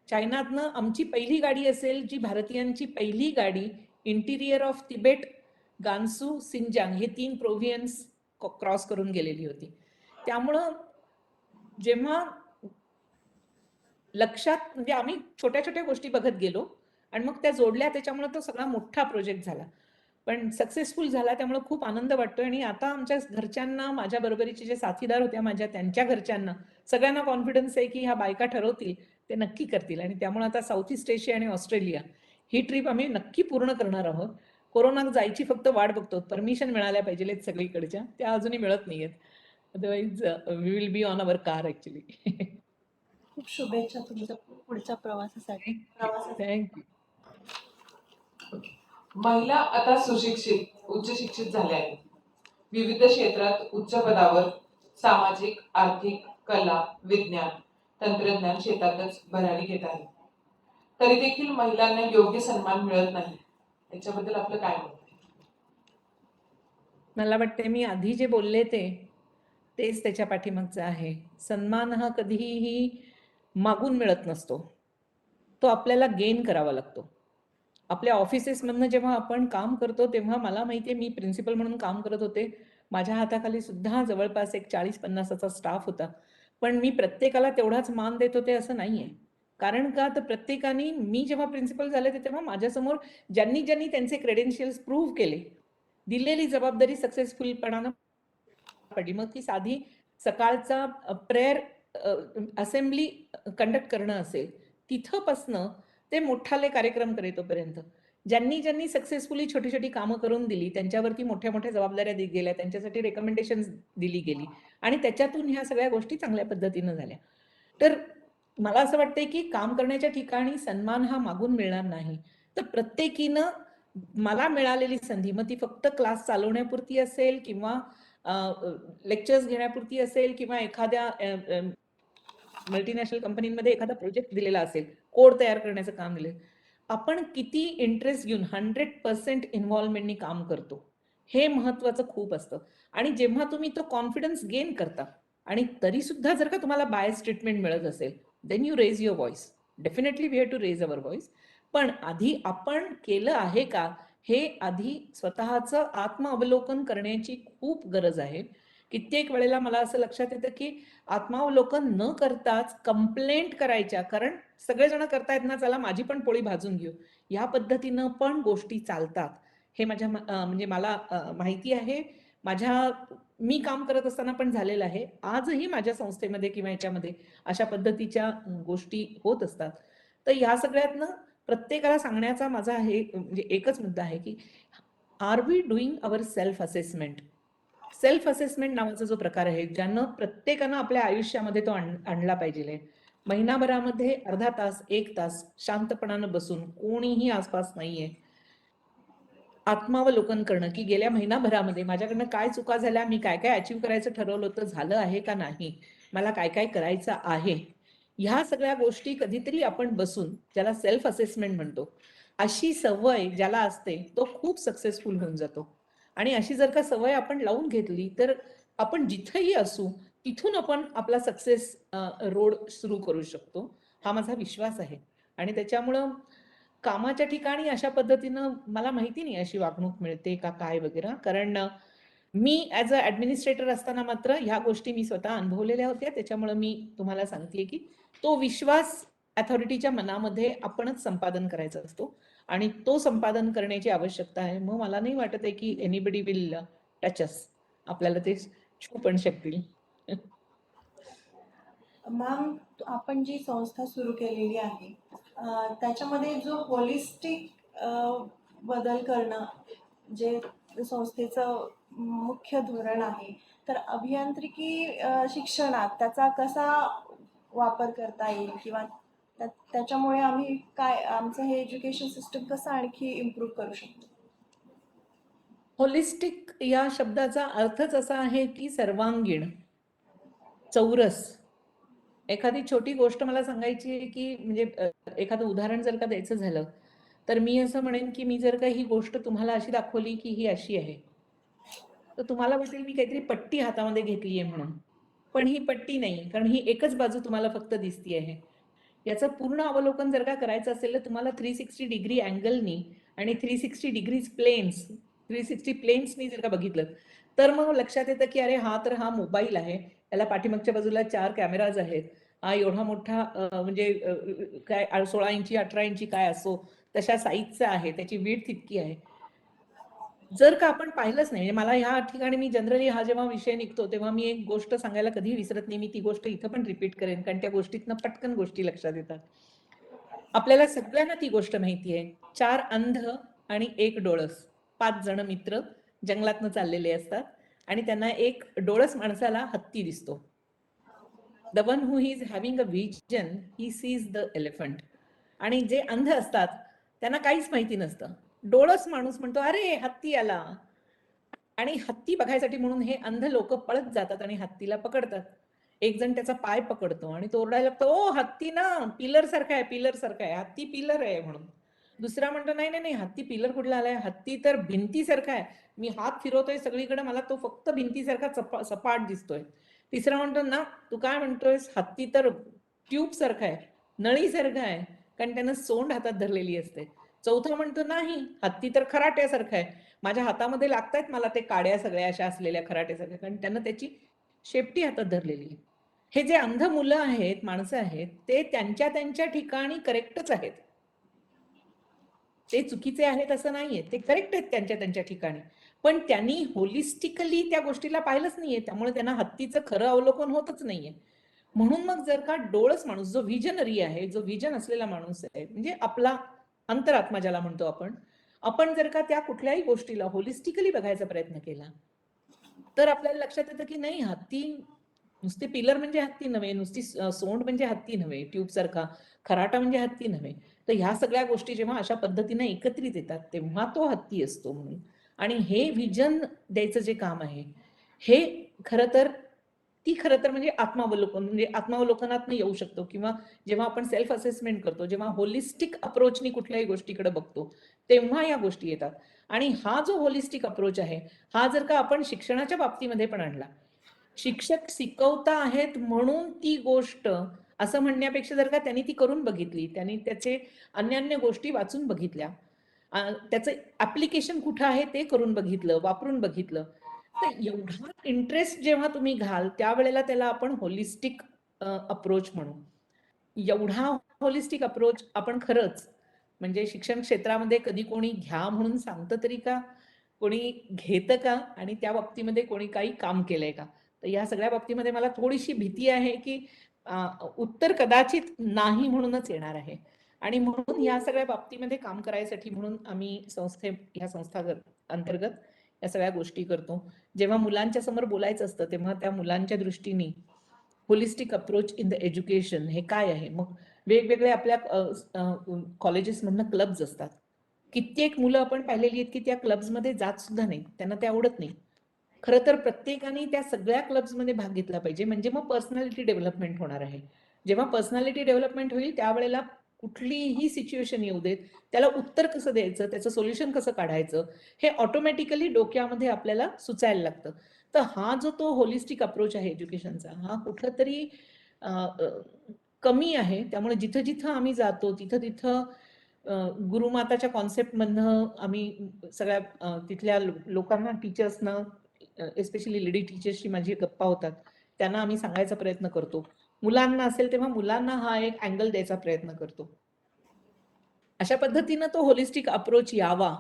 चायनातनं आमची पहिली गाडी असेल जी भारतीयांची पहिली गाडी इंटिरियर ऑफ तिबेट, गान्सू, सिंजांग हे 3 प्रोव्हियन्स क्रॉस करून गेलेली होती. त्यामुळं जेव्हा लक्षात म्हणजे आम्ही छोट्या छोट्या गोष्टी बघत गेलो आणि मग त्या जोडल्या, त्याच्यामुळे तो सगळा मोठा प्रोजेक्ट झाला. पण सक्सेसफुल झाला, त्यामुळे खूप आनंद वाटतोय. आणि आता आमच्या घरच्यांना, माझ्या बरोबरीचे जे साथीदार होत्या माझ्या, त्यांच्या घरच्यांना सगळ्यांना कॉन्फिडन्स आहे की ह्या बायका ठरवतील ते नक्की करतील. आणि त्यामुळे आता साऊथ ईस्ट एशिया आणि ऑस्ट्रेलिया ही ट्रिप आम्ही नक्की पूर्ण करणार आहोत. कोरोना जायची फक्त वाट बघतो, परमिशन मिळाल्या पाहिजेत सगळीकडच्या, त्या अजूनही मिळत नाहीयेत. Otherwise we will be on our car actually. खूप शुभेच्छा तुमच्या पुढच्या प्रवासासाठी. थँक्यू. महिला आता सुशिक्षित, उच्च शिक्षित झाल्या आहेत. विविध क्षेत्रात उच्च पदावर सामाजिक, आर्थिक, कला, विज्ञान, तंत्रज्ञान क्षेत्रातच भरारी घेत आहेत. तरी देखील महिलांना योग्य सन्मान मिळत नाही. याच्याबद्दल आपलं काय मत आहे? मला वाटते मी आधी जे बोलले तेच त्याच्या पाठीमागचं आहे. सन्मान हा कधीही मागून मिळत नसतो, तो आपल्याला गेन करावा लागतो. आपल्या ऑफिसेसमधनं जेव्हा आपण काम करतो तेव्हा मला माहिती आहे, मी प्रिन्सिपल म्हणून काम करत होते. माझ्या हाताखाली सुद्धा जवळपास एक 40-50चा स्टाफ होता. पण मी प्रत्येकाला तेवढाच मान देत होते असं नाहीये. कारण का, तर प्रत्येकाने, मी जेव्हा प्रिन्सिपल झाले तेव्हा माझ्यासमोर ज्यांनी त्यांचे क्रेडेन्शियल्स प्रूव्ह केले, दिलेली जबाबदारी सक्सेसफुलपणानं पडली. मग ती साधी सकाळचा प्रेयर असेंब्ली कंडक्ट करणं असेल, तिथंपासनं ते मोठाले कार्यक्रम करेतोपर्यंत ज्यांनी सक्सेसफुली छोटी छोटी कामं करून दिली, त्यांच्यावरती मोठ्या मोठ्या जबाबदाऱ्या गेल्या, त्यांच्यासाठी रेकमेंडेशन दिली गेली आणि त्याच्यातून ह्या सगळ्या गोष्टी चांगल्या पद्धतीनं झाल्या. तर मला असं वाटतंय की काम करण्याच्या ठिकाणी सन्मान हा मागून मिळणार नाही. तर प्रत्येकीनं मला मिळालेली संधी, मग ती फक्त क्लास चालवण्यापुरती असेल किंवा लेक्चर्स घेण्यापुरती असेल किंवा एखाद्या मल्टीनॅशनल कंपनीमध्ये एखादा प्रोजेक्ट दिलेला असेल, कोड तयार करण्याचं काम दिलं, आपण किती इंटरेस्ट घेऊन 100% इन्व्हॉल्वमेंटनी काम करतो, हे महत्वाचं खूप असतं. आणि जेव्हा तुम्ही तो कॉन्फिडन्स गेन करता आणि तरी सुद्धा जर का तुम्हाला बायस ट्रीटमेंट मिळत असेल, then you raise your voice. Definitely we have to raise our voice. पण आधी आपण केलं आहे का, हे आधी स्वतःचं आत्मअवलोकन करण्याची खूप गरज आहे. कित्येक वेळेला मला असं लक्षात येतं की आत्मावलोकन न करताच कंप्लेंट करायच्या, कारण सगळेजण करतायत ना, चला माझी पण पोळी भाजून घेऊ, या पद्धतीनं पण गोष्टी चालतात. हे माझ्या म्हणजे मला माहिती आहे. मी काम करत असताना पण झालेलं आहे. आजही माझ्या संस्थेमध्ये किंवा याच्यामध्ये अशा पद्धतीच्या गोष्टी होत असतात. तर या सगळ्यातनं प्रत्येकाला सांगण्याचा माझा म्हणजे एकच मुद्दा आहे की are we doing our self assessment. Self assessment नावाचा जो प्रकार आहे, ज्यानं प्रत्येकानं आपल्या आयुष्यामध्ये तो आणला पाहिजे. महिनाभरामध्ये अर्धा तास, 1 तास शांतपणानं बसून, कोणीही आसपास नाहीये, आत्मावलोकन करणं की गेल्या महिनाभरामध्ये माझ्याकडनं काय चुका झाल्या, मी काय काय अचीव्ह करायचं ठरवलं होतं, झालं आहे का नाही, मला काय काय करायचं आहे, ह्या सगळ्या गोष्टी कधीतरी आपण बसून, ज्याला सेल्फ असेसमेंट म्हणतो, अशी सवय ज्याला असते तो खूप सक्सेसफुल होऊन जातो. आणि अशी जर का सवय आपण लावून घेतली तर आपण जिथेही असू तिथून आपण आपला सक्सेस रोड सुरू करू शकतो, हा माझा विश्वास आहे. आणि त्याच्यामुळं कामाच्या ठिकाणी अशा पद्धतीनं मला माहिती नाही अशी वागणूक मिळते का काय वगैरे, कारण मी ॲज अ ॲडमिनिस्ट्रेटर असताना मात्र ह्या गोष्टी मी स्वतः अनुभवलेल्या होत्या. त्याच्यामुळे मी तुम्हाला सांगतेय की तो विश्वास अथॉरिटीच्या मनामध्ये आपणच संपादन करायचा असतो आणि तो संपादन करण्याची आवश्यकता आहे. मग मला नाही वाटत आहे की एनीबडी विल टच अस, आपल्याला ते छू पण शकतील. मॅम, आपण जी संस्था सुरू केलेली आहे त्याच्यामध्ये जो होलिस्टिक बदल करणं जे संस्थेचं मुख्य धोरण आहे, तर अभियांत्रिकी शिक्षणात त्याचा कसा वापर करता येईल किंवा त्याच्यामुळे आम्ही काय, आमचं हे एज्युकेशन सिस्टम कसं आणखी इम्प्रूव्ह करू शकतो? होलिस्टिक या शब्दाचा अर्थच असा आहे की सर्वांगीण, चौरस. एखादी छोटी गोष्ट मला सांगायची आहे की म्हणजे एखादं उदाहरण जर का द्यायचं झालं तर मी असं म्हणेन की मी जर का ही गोष्ट तुम्हाला अशी दाखवली की ही अशी आहे, तर तुम्हाला वाटेल मी काहीतरी पट्टी हातामध्ये घेतली आहे म्हणून, पण ही पट्टी नाही, कारण ही एकच बाजू तुम्हाला फक्त दिसती आहे. याचं पूर्ण अवलोकन जर का करायचं असेल तर तुम्हाला 360 डिग्री अँगलनी आणि 360 डिग्रीज प्लेन्स 360 प्लेन्सनी जर का बघितलं तर मग लक्षात येतं की अरे हा मोबाईल आहे, त्याला पाठीमागच्या बाजूला 4 कॅमेराज आहेत, हा एवढा मोठा म्हणजे काय 16 इंची 18 इंची काय असो तशा साईजचा आहे, त्याची विड्थ इतकी आहे. जर का आपण पाहिलंच नाही, म्हणजे मला ह्या ठिकाणी मी जनरली हा जेव्हा विषय निघतो तेव्हा मी एक गोष्ट सांगायला कधीही विसरत नाही. मी ती गोष्ट इथं पण रिपीट करेन कारण त्या गोष्टीतनं पटकन गोष्टी लक्षात येतात. आपल्याला सगळ्यांना ती गोष्ट माहिती आहे. 4 अंध आणि 1 डोळस, 5 जण मित्र जंगलातनं चाललेले असतात आणि त्यांना एक डोळस माणसाला हत्ती दिसतो. The one who is having a vision he sees the elephant. आणि जे अंध असतात त्यांना काहीच माहिती नसतं. डोळस माणूस म्हणतो अरे हत्ती आला, आणि हत्ती बघायसाठी म्हणून हे अंध लोक पळत जातात आणि हत्तीला पकडतात. एक जण त्याचा पाय पकडतो आणि तो ओरडायला लागतो, ओ हत्ती ना पिलर सारखा आहे, पिलर सारखा आहे, हत्ती पिलर आहे म्हणून. दुसरा म्हणतो नाही नाही नाही, हत्ती पिलर कुठला आलाय, हत्ती तर भिंतीसारखा आहे, मी हात फिरवतोय सगळीकडे मला तो फक्त भिंतीसारखा सपाट दिसतोय. तिसरा म्हणतो ना तू काय म्हणतोयस, हत्ती तर ट्यूब सारखा आहे, नळी सारखा आहे, कारण त्यानं सोंड हातात धरलेली असते. चौथा म्हणतो नाही, हत्ती तर खराट्यासारखा आहे, माझ्या हातामध्ये लागतायत मला ते काड्या सगळ्या अशा असलेल्या खराट्यासारख्या, कारण त्यांना त्याची शेपटी हातात धरलेली आहे. हे जे अंध मुलं आहेत, माणसं आहेत, ते त्यांच्या त्यांच्या ठिकाणी करेक्टच आहेत, ते चुकीचे आहेत असं नाहीये, ते करेक्ट आहेत त्यांच्या त्यांच्या ठिकाणी. पण त्यांनी होलिस्टिकली त्या गोष्टीला पाहिलंच नाहीये, त्यामुळे त्यांना हत्तीचं खरं अवलोकन होतच नाहीये. म्हणून मग जर का डोळस माणूस, जो व्हिजनरी आहे, जो व्हिजन असलेला माणूस आहे, म्हणजे आपला अंतरात्मा ज्याला म्हणतो आपण जर का त्या कुठल्याही गोष्टीला होलिस्टिकली बघायचा प्रयत्न केला तर आपल्याला लक्षात येतं की नाही, हत्ती नुसते पिलर म्हणजे हत्ती नव्हे, नुसती सोंड म्हणजे हत्ती नव्हे, ट्यूब सारखा खराटा म्हणजे हत्ती नव्हे. तर ह्या सगळ्या गोष्टी जेव्हा अशा पद्धतीने एकत्रित येतात तेव्हा तो हत्ती असतो म्हणून. आणि हे व्हिजन द्यायचं जे काम आहे हे खरं तर म्हणजे आत्मावलोकन, म्हणजे आत्मावलोकनात येऊ शकतो, किंवा जेव्हा आपण सेल्फ असेसमेंट करतो, जेव्हा होलिस्टिक अप्रोचनी कुठल्याही गोष्टीकडे बघतो तेव्हा या गोष्टी येतात. आणि हा जो होलिस्टिक अप्रोच आहे हा जर का आपण शिक्षणाच्या बाबतीमध्ये पण आणला, शिक्षक शिकवता आहेत म्हणून ती गोष्ट असं म्हणण्यापेक्षा जर का त्यांनी ती करून बघितली, त्यांनी त्याचे अन्य गोष्टी वाचून बघितल्या, त्याचं ऍप्लिकेशन कुठं आहे ते करून बघितलं, वापरून बघितलं, तर एवढा इंटरेस्ट जेव्हा तुम्ही घाल त्यावेळेला त्याला आपण होलिस्टिक अप्रोच म्हणू. एवढा होलिस्टिक अप्रोच आपण खरंच म्हणजे शिक्षण क्षेत्रामध्ये कधी कोणी घ्या म्हणून सांगतं तरी का, कोणी घेतं का, आणि त्या बाबतीमध्ये कोणी काही काम केलंय का? तर या सगळ्या बाबतीमध्ये मला थोडीशी भीती आहे की उत्तर कदाचित नाही म्हणूनच येणार आहे. आणि म्हणून या सगळ्या बाबतीमध्ये काम करायसाठी म्हणून आम्ही ह्या संस्था अंतर्गत या सगळ्या गोष्टी करतो. जेव्हा मुलांच्या समोर बोलायचं असतं तेव्हा त्या मुलांच्या दृष्टीने holistic approach in the education हे काय आहे. मग वेगवेगळे आपल्या कॉलेजेसमधनं क्लब्स असतात. कित्येक मुलं आपण पाहिलेली आहेत की त्या क्लब्समध्ये जात सुद्धा नाही, त्यांना ते आवडत नाही. खरं तर प्रत्येकाने त्या सगळ्या क्लब्समध्ये भाग घेतला पाहिजे, म्हणजे मग पर्सनॅलिटी डेव्हलपमेंट होणार आहे. जेव्हा पर्सनॅलिटी डेव्हलपमेंट होईल त्यावेळेला कुठलीही सिच्युएशन येऊ देत त्याला उत्तर कसं द्यायचं, त्याचं सोल्युशन कसं काढायचं, हे ऑटोमॅटिकली डोक्यामध्ये आपल्याला सुचायला लागतं. तर हा जो तो होलिस्टिक अप्रोच आहे एज्युकेशनचा, हा कुठंतरी कमी आहे. त्यामुळे जिथं जिथं आम्ही जातो तिथं तिथं गुरुमाताच्या कॉन्सेप्टमधनं आम्ही सगळ्या तिथल्या लोकांना, टीचर्सना, एस्पेशली लेडी टीचर्सशी माझी गप्पा होतात, त्यांना आम्ही सांगायचा प्रयत्न करतो. मुलांना असेल तेव्हा मुलांना हा एक अँगल द्यायचा प्रयत्न करतो. अशा पद्धतीनं तो होलिस्टिक अप्रोच यावा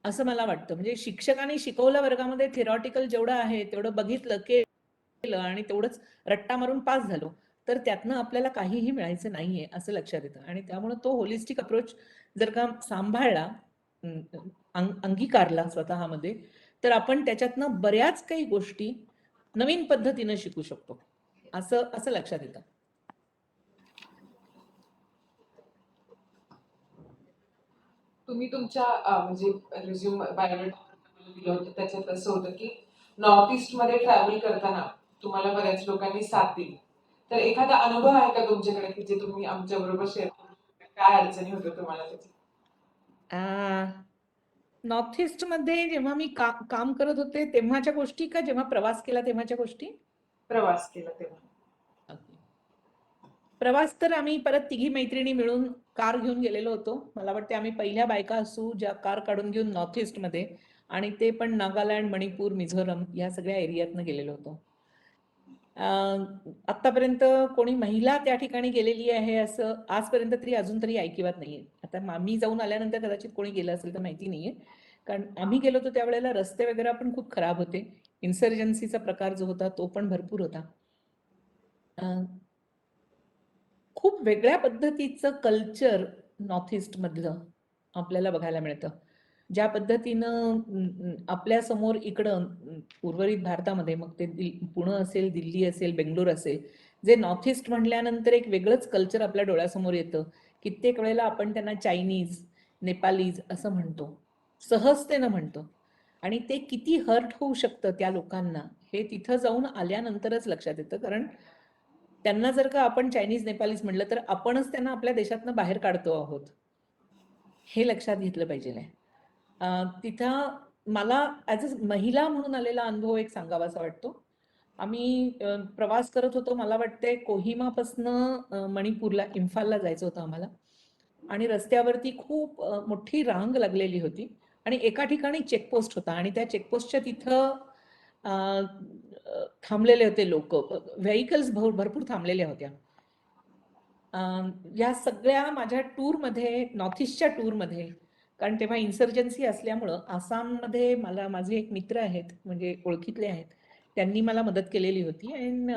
असं मला वाटतं. म्हणजे शिक्षकांनी शिकवलं वर्गामध्ये, थेरॉटिकल जेवढं आहे तेवढं बघितलं, केलं आणि तेवढंच रट्टा मारून पास झालो, तर त्यातनं आपल्याला काहीही मिळायचं नाहीये असं लक्षात येतं. आणि त्यामुळे तो होलिस्टिक अप्रोच जर का सांभाळला, अंगीकारला स्वतःमध्ये, तर आपण त्याच्यातनं बऱ्याच काही गोष्टी नवीन पद्धतीनं शिकू शकतो असं असं लक्षात येतं. तुम्ही तुमच्या म्हणजे रिझ्यूम बायोडेटा दिलं होतं त्याच्यात असं होतं की नॉर्थ ईस्ट मध्ये ट्रॅव्हल करताना तुम्हाला बऱ्याच लोकांनी साथ दिली. तर एखादा अनुभव आहे का तुमच्याकडे की जे तुम्ही आमच्या बरोबर शेअर करू शकता? काय अडचणी होत्या तुम्हाला त्याची? नॉर्थ ईस्ट मध्ये जेव्हा मी काम करत होते तेव्हाच्या गोष्टी का जेव्हा प्रवास केला तेव्हाच्या गोष्टी? प्रवास केला तेव्हा. प्रवास तर आम्ही परत तिघी मैत्रिणी मिळून कार घेऊन गेलेलो होतो. मला वाटते आम्ही पहिल्या बायका असू ज्या कार काढून घेऊन नॉर्थ ईस्टमध्ये, आणि ते पण नागालँड, मणिपूर, मिझोरम या सगळ्या एरियातनं गेलेलो होतो. आतापर्यंत कोणी महिला त्या ठिकाणी गेलेली आहे असं आजपर्यंत तरी अजून तरी ऐकिवात नाहीये. आता मी जाऊन आल्यानंतर कदाचित कोणी गेलं असेल तर माहिती नाहीये. कारण आम्ही गेलो होतो त्यावेळेला रस्ते वगैरे पण खूप खराब होते. इन्सर्जन्सीचा प्रकार जो होता तो पण भरपूर होता. खूप वेगळ्या पद्धतीचं कल्चर नॉर्थ ईस्टमधलं आपल्याला बघायला मिळतं. ज्या पद्धतीनं आपल्या समोर इकडं उर्वरित भारतामध्ये, मग ते पुणे असेल, दिल्ली असेल, बेंगलोर असेल, जे नॉर्थ ईस्ट म्हटल्यानंतर एक वेगळंच कल्चर आपल्या डोळ्यासमोर येतं. कित्येक वेळेला आपण त्यांना चायनीज, नेपालीज असं म्हणतो, सहजतेनं म्हणतो, आणि ते किती हर्ट होऊ शकतं त्या लोकांना हे तिथं जाऊन आल्यानंतरच लक्षात येतं. कारण त्यांना जर का आपण चायनीज, नेपालीज म्हटलं तर आपणच त्यांना आपल्या देशातनं बाहेर काढतो आहोत, हे लक्षात घेतलं पाहिजे. तिथं मला ॲज अ महिला म्हणून आलेला अनुभव एक सांगावासा वाटतो. आम्ही प्रवास करत होतो, मला वाटते कोहिमापासनं मणिपूरला, इम्फालला जायचं होतं आम्हाला, आणि रस्त्यावरती खूप मोठी रांग लागलेली होती, आणि एका ठिकाणी चेकपोस्ट होता, आणि त्या चेकपोस्टच्या तिथं थांबलेले होते लोक, व्हेकल्स भरपूर थांबलेल्या होत्या. या सगळ्या माझ्या टूरमध्ये, नॉर्थ ईस्टच्या टूरमध्ये, कारण तेव्हा इन्सर्जन्सी असल्यामुळं आसाममध्ये मला माझे एक मित्र आहेत, म्हणजे ओळखीतले आहेत, त्यांनी मला मदत केलेली होती. And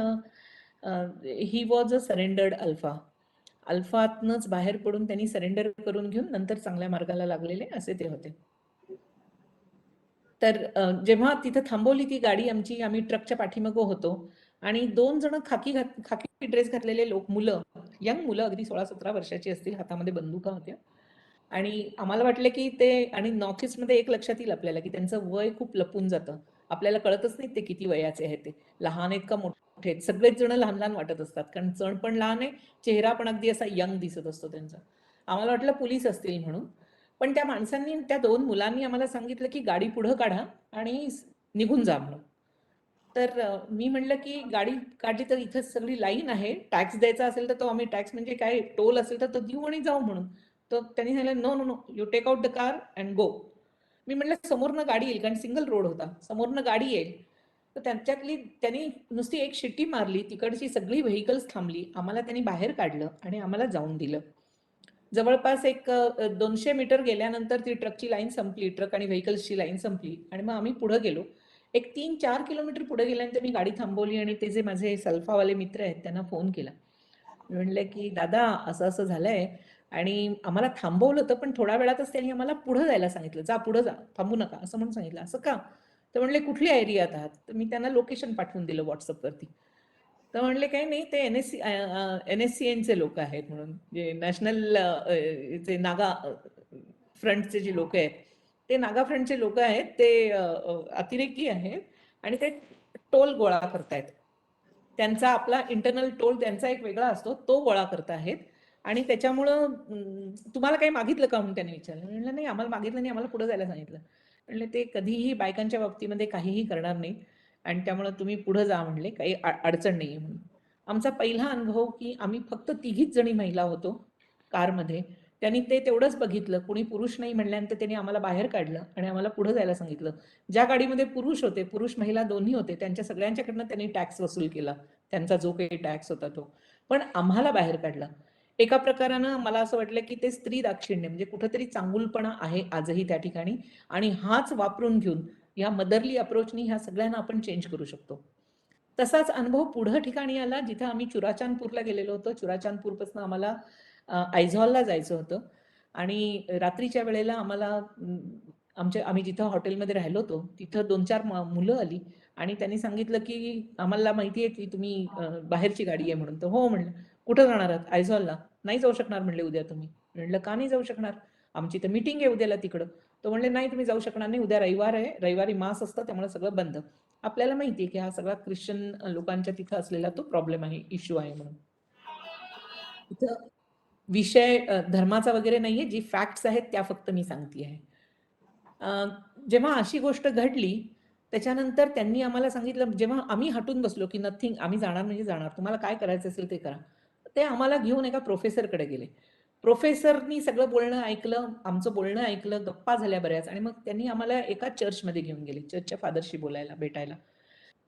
he was a surrendered alpha. अल्फातनंच बाहेर पडून त्यांनी सरेंडर करून घेऊन नंतर चांगल्या मार्गाला लागलेले असे ते होते. तर जेव्हा तिथं थांबवली ती गाडी आमची, आम्ही ट्रकच्या पाठीमागं होतो, आणि 2 जण खाकी ड्रेस घातलेले लोक, मुलं, यंग मुलं, अगदी 16-17 वर्षाची असतील, हातामध्ये बंदुका होत्या, आणि आम्हाला वाटलं की ते, आणि नॉर्थ ईस्टमध्ये एक लक्षात येईल आपल्याला की त्यांचं वय खूप लपून जातं. आपल्याला कळतच नाही ते किती वयाचे आहेत, ते लहान आहेत का मोठे आहेत. सगळेच जण लहान लहान वाटत असतात, कारण चण पण लहान आहे, चेहरा पण अगदी असा यंग दिसत असतो त्यांचा. आम्हाला वाटलं पोलीस असतील म्हणून. पण त्या माणसांनी, त्या 2 मुलांनी आम्हाला सांगितलं की गाडी पुढं काढा आणि निघून जा म्हणून. तर मी म्हणलं की गाडी काढली तर इथं सगळी लाईन आहे, टॅक्स द्यायचा असेल तर तो आम्ही टॅक्स, म्हणजे काय टोल असेल तर तो देऊ आणि जाऊ म्हणून. तर त्यांनी सांगितलं, no no no, you take out the car and go. मी म्हटलं समोरनं गाडी येईल, कारण सिंगल रोड होता, समोरनं गाडी येईल. तर त्यांच्यातली त्यांनी नुसती एक शिट्टी मारली, तिकडची सगळी व्हेकल्स थांबली, आम्हाला त्यांनी बाहेर काढलं आणि आम्हाला जाऊन दिलं. जवळपास एक 200 मीटर गेल्यानंतर ती ट्रकची लाईन संपली, ट्रक आणि व्हेकल्सची लाईन संपली, आणि मग आम्ही पुढे गेलो. एक 3-4 किलोमीटर पुढे गेल्यानंतर मी गाडी थांबवली, आणि ते जे माझे सल्फावाले मित्र आहेत त्यांना फोन केला. म्हणलं की दादा असं असं झालंय, आणि आम्हाला थांबवलं होतं, पण थोड्या वेळातच त्यांनी आम्हाला पुढे जायला सांगितलं, जा पुढे जा, थांबू नका असं म्हणून सांगितलं. असं का? तर म्हणले कुठल्या एरियात आहात? तर मी त्यांना लोकेशन पाठवून दिलं व्हॉट्सअपवरती. तर म्हणले काही नाही, ते NSCNचे लोक आहेत म्हणून, जे नॅशनल जे नागा फ्रंटचे जे लोक आहेत, ते नागा फ्रंटचे लोक आहेत, ते अतिरेकी आहेत, आणि ते टोल गोळा करतायत. त्यांचा आपला इंटरनल टोल त्यांचा एक वेगळा असतो, तो गोळा करत आहेत, आणि त्याच्यामुळं तुम्हाला काही मागितलं का म्हणून त्यांनी विचारलं. म्हणलं नाही, आम्हाला मागितलं नाही, आम्हाला पुढे जायला सांगितलं. म्हणले ते कधीही बायकांच्या बाबतीमध्ये काहीही करणार नाही, आणि त्यामुळं तुम्ही पुढे जा म्हणले, काही अडचण नाही म्हणून. आमचा पहिला अनुभव की आम्ही फक्त तिघीच जणी महिला होतो कारमध्ये. त्यांनी ते तेवढंच बघितलं, कोणी पुरुष नाही म्हणल्यानंतर त्यांनी आम्हाला बाहेर काढलं आणि आम्हाला पुढे जायला सांगितलं. ज्या गाडीमध्ये पुरुष होते, पुरुष महिला दोन्ही होते, त्यांच्या सगळ्यांच्याकडनं त्यांनी टॅक्स वसूल केला, त्यांचा जो काही टॅक्स होता तो. पण आम्हाला बाहेर काढला. एका प्रकारानं मला असं वाटलं की ते स्त्री दाक्षिण्य, म्हणजे कुठंतरी चांगुलपणा आहे आजही त्या ठिकाणी, आणि हाच वापरून घेऊन या मदरली अप्रोचनी ह्या सगळ्यांना आपण चेंज करू शकतो. तसाच अनुभव पुढं ठिकाणी आला, जिथं आम्ही चुराचांदपूरला गेलेलो होतो. चुराचांदपूरपासून आम्हाला आयझॉलला जायचं होतं, आणि रात्रीच्या वेळेला आम्हाला आम्ही जिथं हॉटेलमध्ये राहिलो होतो तिथं 2-4 मुलं आली, आणि त्यांनी सांगितलं की आम्हाला माहिती आहे की तुम्ही बाहेरची गाडी आहे म्हणून. तर हो म्हणलं. कुठं जाणार आहात? आयझॉलला. नाही जाऊ शकणार म्हणले उद्या तुम्ही. म्हणलं का नाही जाऊ शकणार? आमची तर मीटिंग आहे उद्याला तिकडं. तर म्हणले नाही, तुम्ही जाऊ शकणार नाही, उद्या रविवार आहे, रविवारी मास असतं, त्यामुळे सगळं बंद. आपल्याला माहिती आहे की हा सगळा ख्रिश्चन लोकांच्या तिथं असलेला तो प्रॉब्लेम आहे, इश्यू आहे म्हणून. इथं विषय धर्माचा वगैरे नाहीये, जी फॅक्ट्स आहेत त्या फक्त मी सांगते आहे. जेव्हा अशी गोष्ट घडली, त्याच्यानंतर त्यांनी आम्हाला सांगितलं, जेव्हा आम्ही हटून बसलो की नथिंग, आम्ही जाणार म्हणजे जाणार, तुम्हाला काय करायचं असेल ते करा. ते आम्हाला घेऊन एका प्रोफेसरकडे गेले. प्रोफेसरनी सगळं बोलणं ऐकलं, आमचं बोलणं ऐकलं, गप्पा झाल्या बऱ्याच आणि मग त्यांनी आम्हाला एका चर्चमध्ये घेऊन गेले, चर्चच्या फादरशी भेटायला.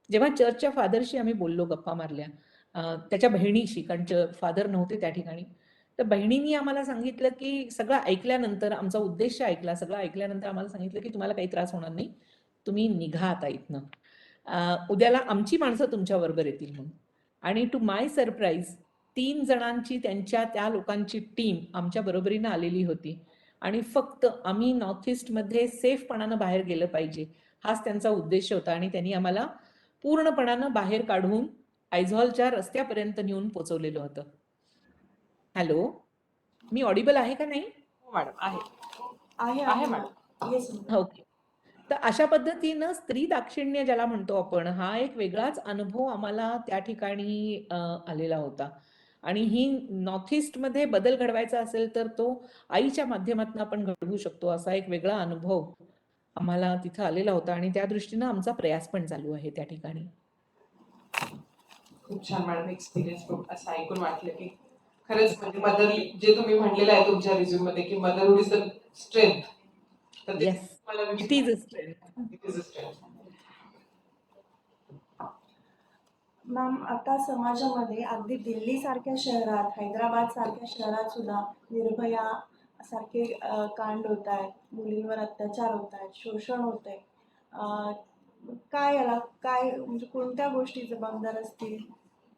जेव्हा चर्चच्या फादरशी आम्ही बोललो, गप्पा मारल्या, त्याच्या बहिणीशी, कारण फादर नव्हते त्या ठिकाणी. तर बहिणींनी आम्हाला सांगितलं, की सगळं ऐकल्यानंतर, आमचा उद्देश ऐकला, सगळं ऐकल्यानंतर आम्हाला सांगितलं, की तुम्हाला काही त्रास होणार नाही, तुम्ही निघा आता इथनं. उद्याला आमची माणसं तुमच्याबरोबर येतील म्हणून. आणि टू माय सरप्राईज 3 जणांची त्या लोकांची टीम आमच्या बरोबरीनं आलेली होती आणि फक्त आम्ही नॉर्थ ईस्टमध्ये सेफपणानं बाहेर गेलं पाहिजे, हाच त्यांचा उद्देश होता आणि त्यांनी आम्हाला पूर्णपणानं बाहेर काढून आयझॉलच्या रस्त्यापर्यंत नेऊन पोहोचवलेलं होतं. हॅलो, मी ऑडिबल आहे का नाही? हो मॅडम, आहे आहे आहे madam. Madam. Yes madam. Okay. तर अशा पद्धतीनं स्त्री दाक्षिण्य ज्याला म्हणतो आपण, हा एक वेगळाच अनुभव आम्हाला त्या ठिकाणी आलेला होता. आणि ही नॉर्थ ईस्टमध्ये बदल घडवायचा असेल तर तो आईच्या माध्यमातून आपण घडवू शकतो, असा एक वेगळा अनुभव आम्हाला तिथं आलेला होता आणि त्या दृष्टीनं आमचा प्रयास पण चालू आहे त्या ठिकाणी. खूप छान मॅडम एक्सपिरियन्स. असं ऐकून वाटलं की खरंच म्हणजे मदर, जे तुम्ही म्हणलेलं आहे तुमच्या रिझ्यूम मध्ये की मदरहुड इज द स्ट्रेंथ, तर ते येस, मला it is a strength. It is a strength. Ma'am, आता समाजामध्ये अगदी दिल्लीसारख्या शहरात, हैदराबादसारख्या शहरात सुद्धा निर्भया सारखे कांड होत आहेत, मुलींवर अत्याचार होत आहेत, शोषण होत आहे. काय याला काय म्हणजे कोणत्या गोष्टी जबाबदार असतील?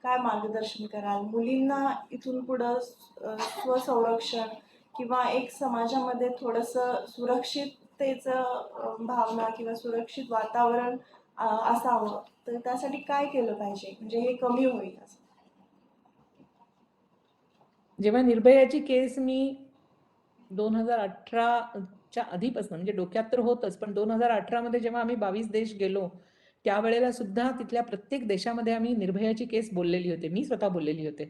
काय मार्गदर्शन कराल मुलींना इथून पुढं स्वसंरक्षण किंवा एक समाजामध्ये थोडंसं सुरक्षिततेचं भावना किंवा सुरक्षित वातावरण असावं, तर त्यासाठी काय केलं पाहिजे म्हणजे हे कमी होईल असं? जेव्हा निर्भयाची केस मी 2018च्या आधीपासून, म्हणजे डोक्यात तर होतच, पण 2018 मध्ये जेव्हा आम्ही 22 देश गेलो त्यावेळेला सुद्धा तिथल्या प्रत्येक देशामध्ये आम्ही निर्भयाची केस बोललेली होते, मी स्वतः बोललेली होते,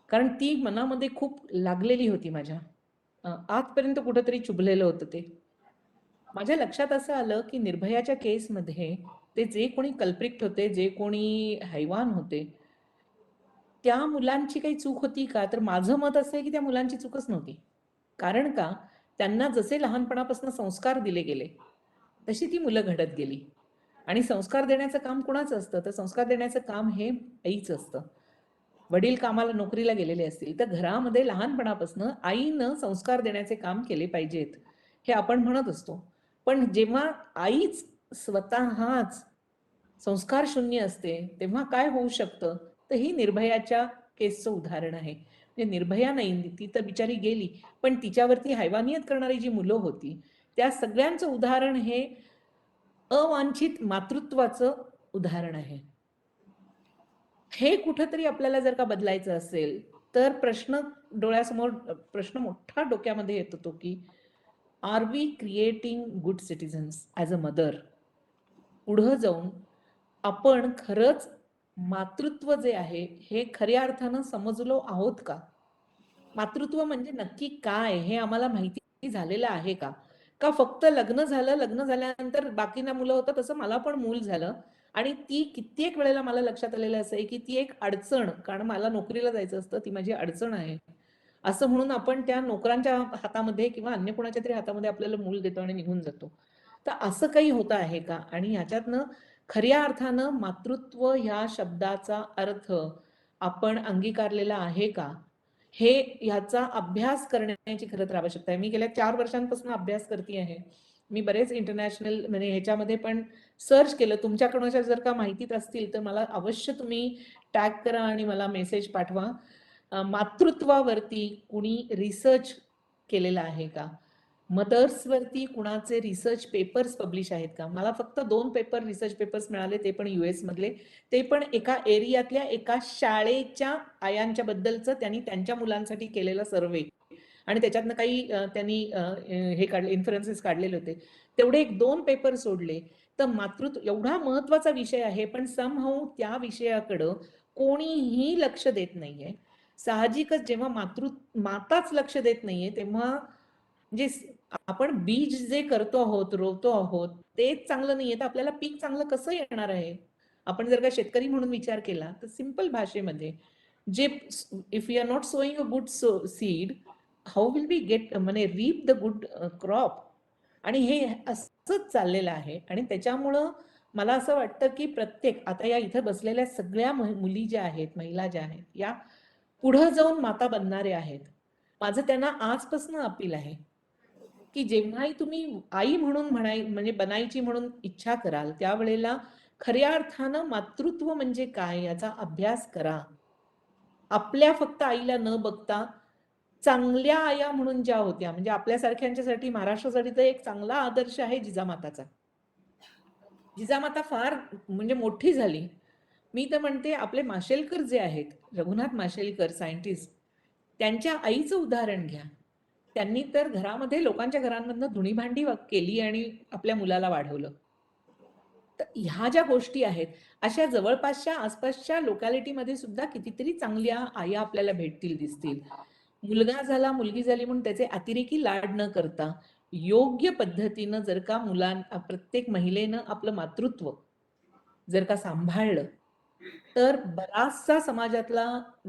कारण ती मनामध्ये खूप लागलेली होती माझ्या. आजपर्यंत कुठंतरी चुभलेलं होतं ते. माझ्या लक्षात असं आलं की निर्भयाच्या केसमध्ये ते जे कोणी कल्प्रिक्ट होते, जे कोणी हैवान होते, त्या मुलांची काही चूक होती का? तर माझं मत असं आहे की त्या मुलांची चूकच नव्हती. कारण का? त्यांना जसे लहानपणापासून संस्कार दिले गेले तशी ती मुलं घडत गेली. आणि संस्कार देण्याचं काम कुणाचं असतं? तर संस्कार देण्याचं काम हे आईचं असतं. वडील कामाला, नोकरीला गेलेले असतील तर घरामध्ये लहानपणापासून आईनं संस्कार देण्याचे काम केले पाहिजेत, हे आपण म्हणत असतो. पण जेव्हा आईच स्वतःच संस्कार शून्य असते तेव्हा काय होऊ शकतं? तर ही निर्भयाच्या केसचं उदाहरण आहे. म्हणजे निर्भया नाही, ती तर बिचारी गेली, पण तिच्यावरती हैवानियत करणारी जी मुलं होती त्या सगळ्यांचं उदाहरण हे अवांछित मातृत्वाचं उदाहरण आहे. हे कुठंतरी आपल्याला जर का बदलायचं असेल तर डोळ्यासमोर प्रश्न मोठा डोक्यामध्ये येतो तो की are we creating good citizens as a mother? पुढं जाऊन आपण खरंच मातृत्व जे आहे हे खऱ्या अर्थानं समजलो आहोत का? मातृत्व म्हणजे नक्की काय हे आम्हाला माहिती झालेलं आहे का? का फक्त लग्न झालं, लग्न झाल्यानंतर बाकीना मुलं होतं तसं मला पण मूल झालं आणि ती कित्येक वेळेला मला लक्षात आलेलं असं आहे की ती एक अडचण, कारण मला नोकरीला जायचं असतं, ती माझी अडचण आहे असं म्हणून आपण त्या नोकरांच्या हातामध्ये किंवा अन्य कोणाच्या तरी हातामध्ये आपल्याला मूल देतो आणि निघून जातो. तर असं काही होतं आहे का? आणि ह्याच्यातनं खऱ्या अर्थानं मातृत्व ह्या शब्दाचा अर्थ आपण अंगीकारलेला आहे का? हे ह्याचा अभ्यास करण्याची खरं तर आवश्यकता आहे. मी गेल्या 4 वर्षांपासून अभ्यास करते आहे. मी बरेच इंटरनॅशनल म्हणजे ह्याच्यामध्ये पण सर्च केलं. तुमच्याकडून जर का माहितीत असतील तर मला अवश्य तुम्ही टॅग करा आणि मला मेसेज पाठवा. मातृत्वावरती कुणी रिसर्च केलेला आहे का? मदर्सवरती कुणाचे रिसर्च पेपर्स पब्लिश आहेत का? मला फक्त 2 रिसर्च पेपर्स मिळाले, ते पण US मधले. ते पण एका एरियातल्या एका शाळेच्या आयांच्या बद्दलचं त्यांनी त्यांच्या मुलांसाठी केलेला सर्वे आणि त्याच्यातनं काही त्यांनी हे काढले, इन्फरन्सेस काढलेले होते. तेवढे 1-2 पेपर सोडले तर मातृत्व एवढा महत्वाचा विषय आहे, पण समहाऊ त्या विषयाकडं कोणीही लक्ष देत नाहीये. साहजिकच जेव्हा माताच लक्ष देत नाहीये तेव्हा म्हणजे आपण बीज जे करतो आहोत, रोवतो आहोत, तेच चांगलं नाहीये तर आपल्याला पीक चांगलं कसं येणार आहे? आपण जर का शेतकरी म्हणून विचार केला तर सिंपल भाषेमध्ये जे if we are not sowing a good seed, how will we get म्हणजे रीप द गुड क्रॉप. आणि हे असंच चाललेलं आहे. आणि त्याच्यामुळं मला असं वाटतं की प्रत्येक आता या इथं बसलेल्या सगळ्या मुली ज्या आहेत, महिला ज्या आहेत, या पुढं जाऊन माता बनणाऱ्या आहेत. माझं त्यांना आजपासून अपील आहे की जेव्हाही तुम्ही आई म्हणून म्हणजे बनायची म्हणून इच्छा कराल, त्यावेळेला खऱ्या अर्थानं मातृत्व म्हणजे काय याचा अभ्यास करा. आपल्या फक्त आईला न बघता चांगल्या आया म्हणून ज्या होत्या, म्हणजे आपल्यासारख्यांच्यासाठी महाराष्ट्रासाठी तर एक चांगला आदर्श आहे जिजामाताचा. जिजामाता फार म्हणजे मोठी झाली. मी तर म्हणते आपले माशेलकर जे आहेत, रघुनाथ माशेलकर सायंटिस्ट, त्यांच्या आईचं उदाहरण घ्या. त्यांनी तर घरामध्ये लोकांच्या घरांमधनं धुणी भांडी केली आणि आपल्या मुलाला वाढवलं. तर ह्या ज्या गोष्टी आहेत, अशा जवळपासच्या आसपासच्या लोकॅलिटीमध्ये सुद्धा कितीतरी चांगल्या आया आपल्याला भेटतील, दिसतील. मुलगा झाला, मुलगी झाली म्हणून त्याचे अतिरेकी लाड न करता योग्य पद्धतीनं जर का प्रत्येक महिलेनं आपलं मातृत्व जर का सांभाळलं, तर बराचसा समाजातला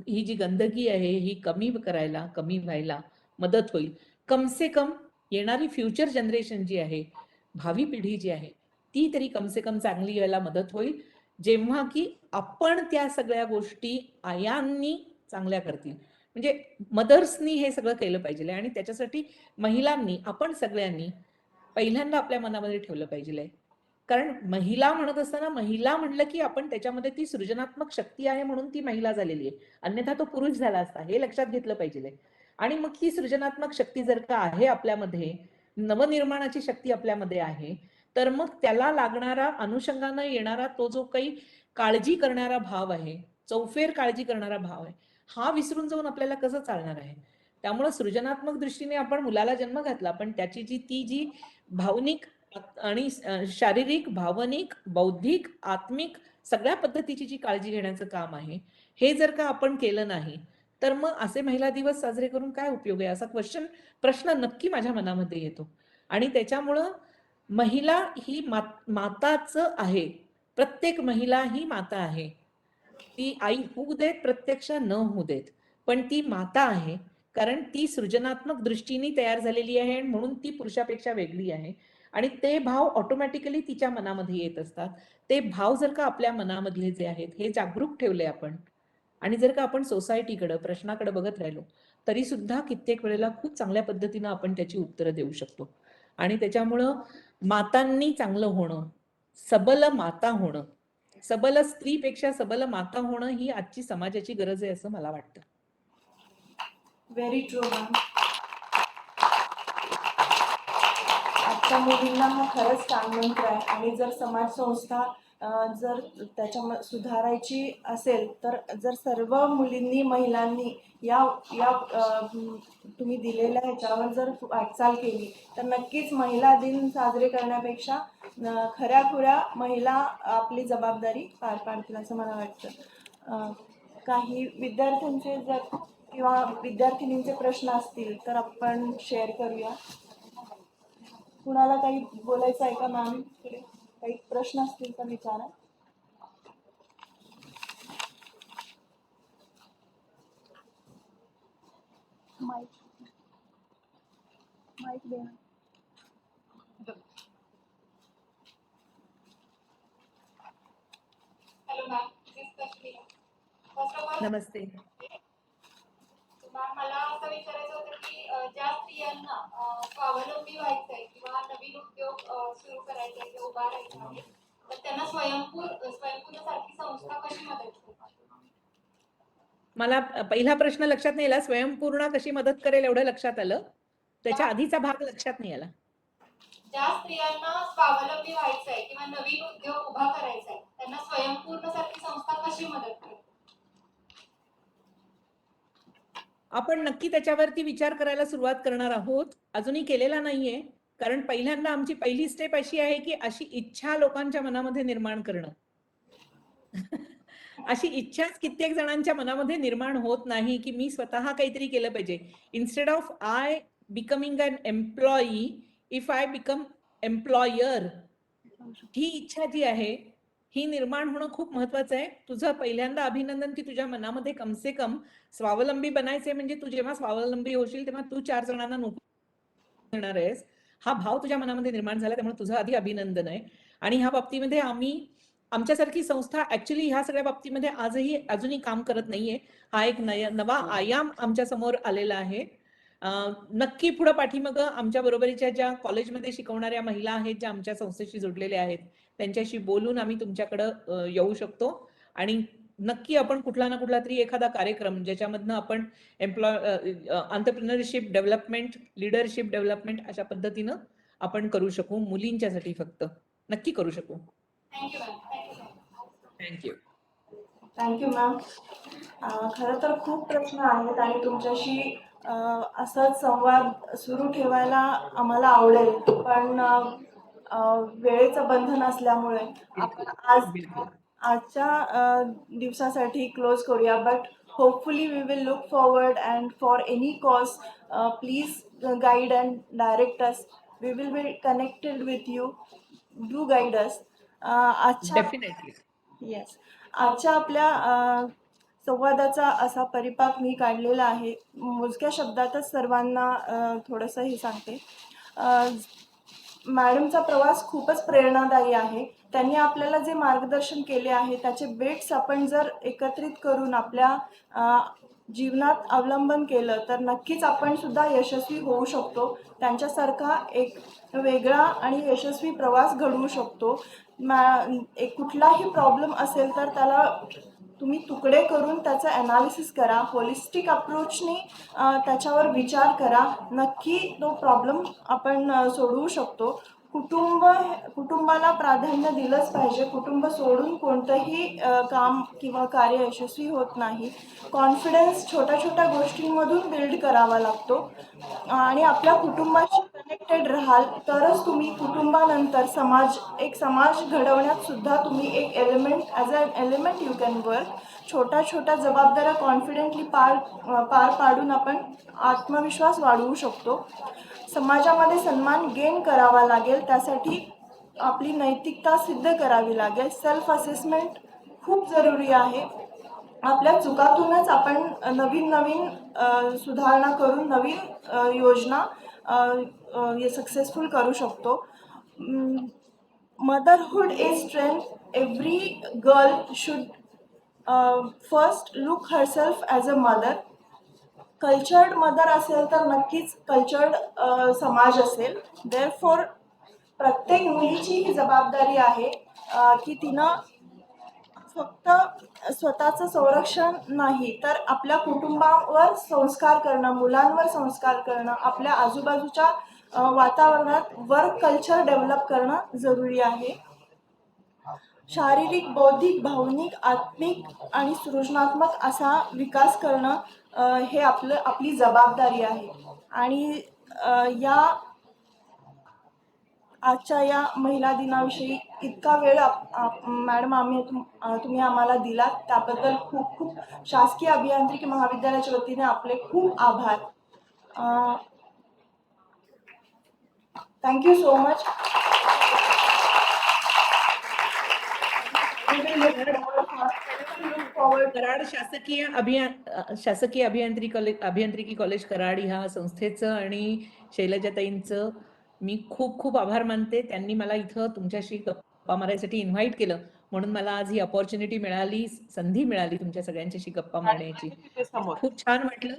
ही जी गंदगी आहे ही कमी व्हायला मदत होईल. कमसे कम येणारी फ्युचर जनरेशन जी आहे, भावी पिढी जी आहे, ती तरी कमसे कम चांगली व्हायला मदत होईल, जेव्हा की आपण त्या सगळ्या गोष्टी आयांनी चांगल्या करतील. म्हणजे मदर्सनी हे सगळं केलं पाहिजे. आणि त्याच्यासाठी महिलांनी, आपण सगळ्यांनी पहिल्यांदा आपल्या मनामध्ये ठेवलं पाहिजे. कारण महिला म्हणत असताना महिला म्हणलं की आपण त्याच्यामध्ये ती सृजनात्मक शक्ती आहे म्हणून ती महिला झालेली आहे, अन्यथा तो पुरुष झाला असता, हे लक्षात घेतलं पाहिजे. आणि मग ही सृजनात्मक शक्ती जर का आहे आपल्यामध्ये, नवनिर्माणाची शक्ती आपल्यामध्ये आहे, तर मग त्याला लागणारा अनुषंगानं येणारा तो जो काही काळजी करणारा भाव आहे, चौफेर काळजी करणारा भाव आहे, हा विसरून जाऊन आपल्याला कसं चालणार आहे. त्यामुळे सृजनात्मक दृष्टीने आपण मुलाला जन्म घातला, पण त्याची ती जी भावनिक आणि शारीरिक, भावनिक, बौद्धिक, आत्मिक सगळ्या पद्धतीची जी काळजी घेण्याचं काम आहे, हे जर का आपण केलं नाही, तर मग असे महिला दिवस साजरे करून काय उपयोग आहे, असा प्रश्न नक्की माझ्या मनामध्ये येतो. आणि त्याच्यामुळं महिला ही माताच आहे. प्रत्येक महिला ही माता आहे. ती आई होऊ देत, प्रत्यक्ष न होऊ देत, पण ती माता आहे. कारण ती सृजनात्मक दृष्टीने तयार झालेली आहे, म्हणून ती पुरुषापेक्षा वेगळी आहे. आणि ते भाव ऑटोमॅटिकली तिच्या मनामध्ये येत असतात. ते भाव जर का आपल्या मनामधले जे आहेत हे जागरूक ठेवले आपण, आणि जर का आपण सोसायटीकडे, प्रश्नाकडे बघत राहिलो, तरी सुद्धा कित्येक वेळेला खूप चांगल्या पद्धतीनं आपण त्याची उत्तरं देऊ शकतो. आणि त्याच्यामुळं मातांनी चांगलं होणं, सबल माता होणं, सबल स्त्रीपेक्षा सबल माता होणं ही आजची समाजाची गरज आहे असं मला वाटतं. Very true ma'am. आजच्या मुलींना हा खरंच कानमंत्र आहे. आणि जर समाज संस्था जर त्याच्या सुधारायची असेल, तर जर सर्व मुलींनी, महिलांनी या या तुम्ही दिलेल्या ह्याच्यावर जर वाटचाल केली, तर नक्कीच महिला दिन साजरे करण्यापेक्षा खऱ्या महिला आपली जबाबदारी पार पाडतील असं मला वाटतं. काही विद्यार्थ्यांचे जर किंवा विद्यार्थिनींचे प्रश्न असतील तर आपण शेअर करूया. कुणाला काही बोलायचं आहे का मॅम? काही प्रश्न असतील तर विचारा. माईक दे. हॅलो मॅम, नमस्ते. मॅम, मला असं विचारायचं होतं की ज्या स्त्रियांना स्वावलंबी व्हायचं आहे किंवा नवीन उद्योग सुरू करायचे आहे, उभारायचे आहे, तर त्यांना स्वयंपूर्णसारखी संस्था कशी मदत करते? मला पहिला प्रश्न लक्षात नाही आला. स्वयंपूर्ण कशी मदत करेल एवढं लक्षात आलं, त्याच्या आधीचा भाग लक्षात नाही आला. ज्या स्त्रियांना स्वावलंबी व्हायचं आहे किंवा नवीन उद्योग उभा करायचा आहे, त्यांना स्वयंपूर्णसारखी संस्था कशी मदत करते? आपण नक्की त्याच्यावरती विचार करायला सुरुवात करणार आहोत. अजूनही केलेला नाहीये, कारण पहिल्यांदा आमची पहिली स्टेप अशी आहे की अशी इच्छा लोकांच्या मनामध्ये निर्माण करणं. अशी इच्छाच कित्येक जणांच्या मनामध्ये निर्माण होत नाही की मी स्वतः काहीतरी केलं पाहिजे. Instead of I becoming an employee, if I become employer, ही इच्छा जी आहे ही निर्माण होणं खूप महत्वाचं आहे. तुझं पहिल्यांदा अभिनंदन की तुझ्या मनामध्ये कमसे कम स्वावलंबी बनायचे, म्हणजे तू जेव्हा स्वावलंबी होशील तेव्हा तू 4 जणांना नोकरी देणार आहेस, हा भाव तुझ्या मनामध्ये निर्माण झाला, त्यामुळे तुझं आधी अभिनंदन आहे. आणि ह्या बाबतीमध्ये आमच्यासारखी संस्था ऍक्च्युली ह्या सगळ्या बाबतीमध्ये अजूनही काम करत नाहीये. हा एक नवा आयाम आमच्या समोर आलेला आहे. नक्की पुढे पाठीमाग आमच्या बरोबरीच्या ज्या कॉलेजमध्ये शिकवणाऱ्या महिला आहेत, ज्या आमच्या संस्थेशी जोडलेल्या आहेत, त्यांच्याशी बोलून आम्ही तुमच्याकडं येऊ शकतो. आणि नक्की आपण कुठला ना कुठला तरी एखादा कार्यक्रम ज्याच्यामधनं आपण एंटरप्रेन्योरशिप डेव्हलपमेंट, लीडरशिप डेव्हलपमेंट अशा पद्धतीनं आपण करू शकू, मुलींच्यासाठी फक्त नक्की करू शकू. Thank you ma'am. Thank you so much. Thank you. Thank you ma'am. खरं तर खूप प्रश्न आहेत आणि तुमच्याशी असाच संवाद सुरू ठेवायला आम्हाला आवडेल, पण वेळेचं बंधन असल्यामुळे आपण आजच्या दिवसासाठी क्लोज करूया. But hopefully we will look forward and for any cause please guide and direct us. We will be connected with you. Do guide us. आजच्या डेफिनेटली. येस, आजच्या आपल्या संवादाचा असा परिपाक मी काढलेला आहे. मोजक्या शब्दातच सर्वांना थोडंसं हे सांगते. मॅडमचा प्रवास खूपच प्रेरणादायी आहे. त्यांनी आपल्याला जे मार्गदर्शन केले आहे त्याचे बेट्स आपण जर एकत्रित करून आपल्या जीवनात अवलंबन केलं तर नक्कीच आपण सुद्धा यशस्वी होऊ शकतो. त्यांच्यासारखा एक वेगळा आणि यशस्वी प्रवास घडवू शकतो. कुठलाही प्रॉब्लेम असेल तर त्याला तुम्ही तुकडे करून त्याचं ॲनालिसिस करा, होलिस्टिक अप्रोचने त्याच्यावर विचार करा. नक्की तो प्रॉब्लेम आपण सोडवू शकतो. कुटुंबाला प्राधान्य दिलंच पाहिजे. कुटुंब सोडून कोणतंही काम किंवा कार्य यशस्वी होत नाही. कॉन्फिडन्स छोट्या छोट्या गोष्टींमधून बिल्ड करावा लागतो आणि आपल्या कुटुंबाशी कनेक्टेड राहाल तरच तुम्ही कुटुंबानंतर एक समाज घडवण्यात सुद्धा तुम्ही एक element as a element you can work. छोट्या छोट्या जबाबदाऱ्या कॉन्फिडेंटली पार पाडून आपण आत्मविश्वास वाढवू शकतो. समाजामध्ये सन्मान गेन करावा लागेल, त्यासाठी आपली नैतिकता सिद्ध करावी लागेल. सेल्फ असेसमेंट खूप जरुरी आहे. आपल्या चुकातूनच आपण नवीन सुधारणा करून नवीन योजना सक्सेसफुल करू शकतो. Motherhood is strength. Every girl should first look herself as a mother. Cultured mother असेल तर नक्कीच कल्चर्ड समाज असेल. देअरफॉर प्रत्येक मुलीची ही जबाबदारी आहे की तिनं फक्त स्वतःचं संरक्षण नाही तर आपल्या कुटुंबावर संस्कार करणं, मुलांवर संस्कार करणं, आपल्या आजूबाजूच्या वातावरणात वर्क कल्चर डेव्हलप करणं जरुरी आहे. शारीरिक, बौद्धिक, भावनिक, आत्मिक आणि सृजनात्मक असा विकास करणं हे आपली जबाबदारी आहे. आणि आजच्या या महिला दिनाविषयी इतका वेळ मॅडम तुम्ही आम्हाला दिलात त्याबद्दल खूप खूप शासकीय अभियांत्रिकी महाविद्यालयाच्या वतीने आपले खूप आभार. Thank you so much. कराड शासकीय अभियांत्रिकी कॉलेज कराड ह्या संस्थेचं आणि शैलजाताईंचं मी खूप खूप आभार मानते. त्यांनी मला इथं तुमच्याशी गप्पा मारायसाठी इन्व्हाइट केलं, म्हणून मला आज ही अपॉर्च्युनिटी मिळाली, संधी मिळाली तुमच्या सगळ्यांच्याशी गप्पा मारण्याची. खूप छान वाटलं.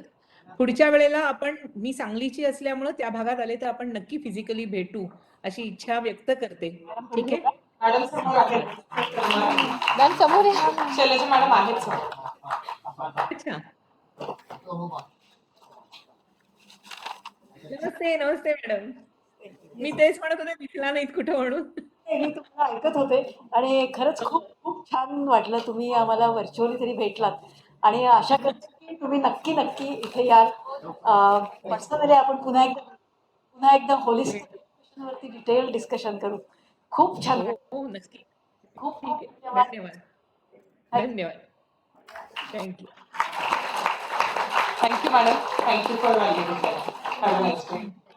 पुढच्या वेळेला मी सांगलीची असल्यामुळे त्या भागात आले तर आपण नक्की फिजिकली भेटू अशी इच्छा व्यक्त करते. ठीक आहे मॅडम समोर आहेत. मॅम समोर आहे. शैलजा मॅडम आहेत समोर. अच्छा. नमस्ते मॅडम. मी तेच म्हणत होते दिसला नाहीत कुठं म्हणून. मी तुम्हाला ऐकत होते आणि खरंच खूप खूप छान वाटलं. तुम्ही आम्हाला व्हर्च्युअली तरी भेटलात आणि आशा करते की तुम्ही नक्की नक्की इथे याल. पर्सनली आपण पुन्हा एकदा होलिस्टिक वरती डिटेल डिस्कशन करू. खूप छान. हो नक्की. खूप ठीक खूप आहे. धन्यवाद. Thank you. Thank you madam. Thank you for valuable time. Have a nice day.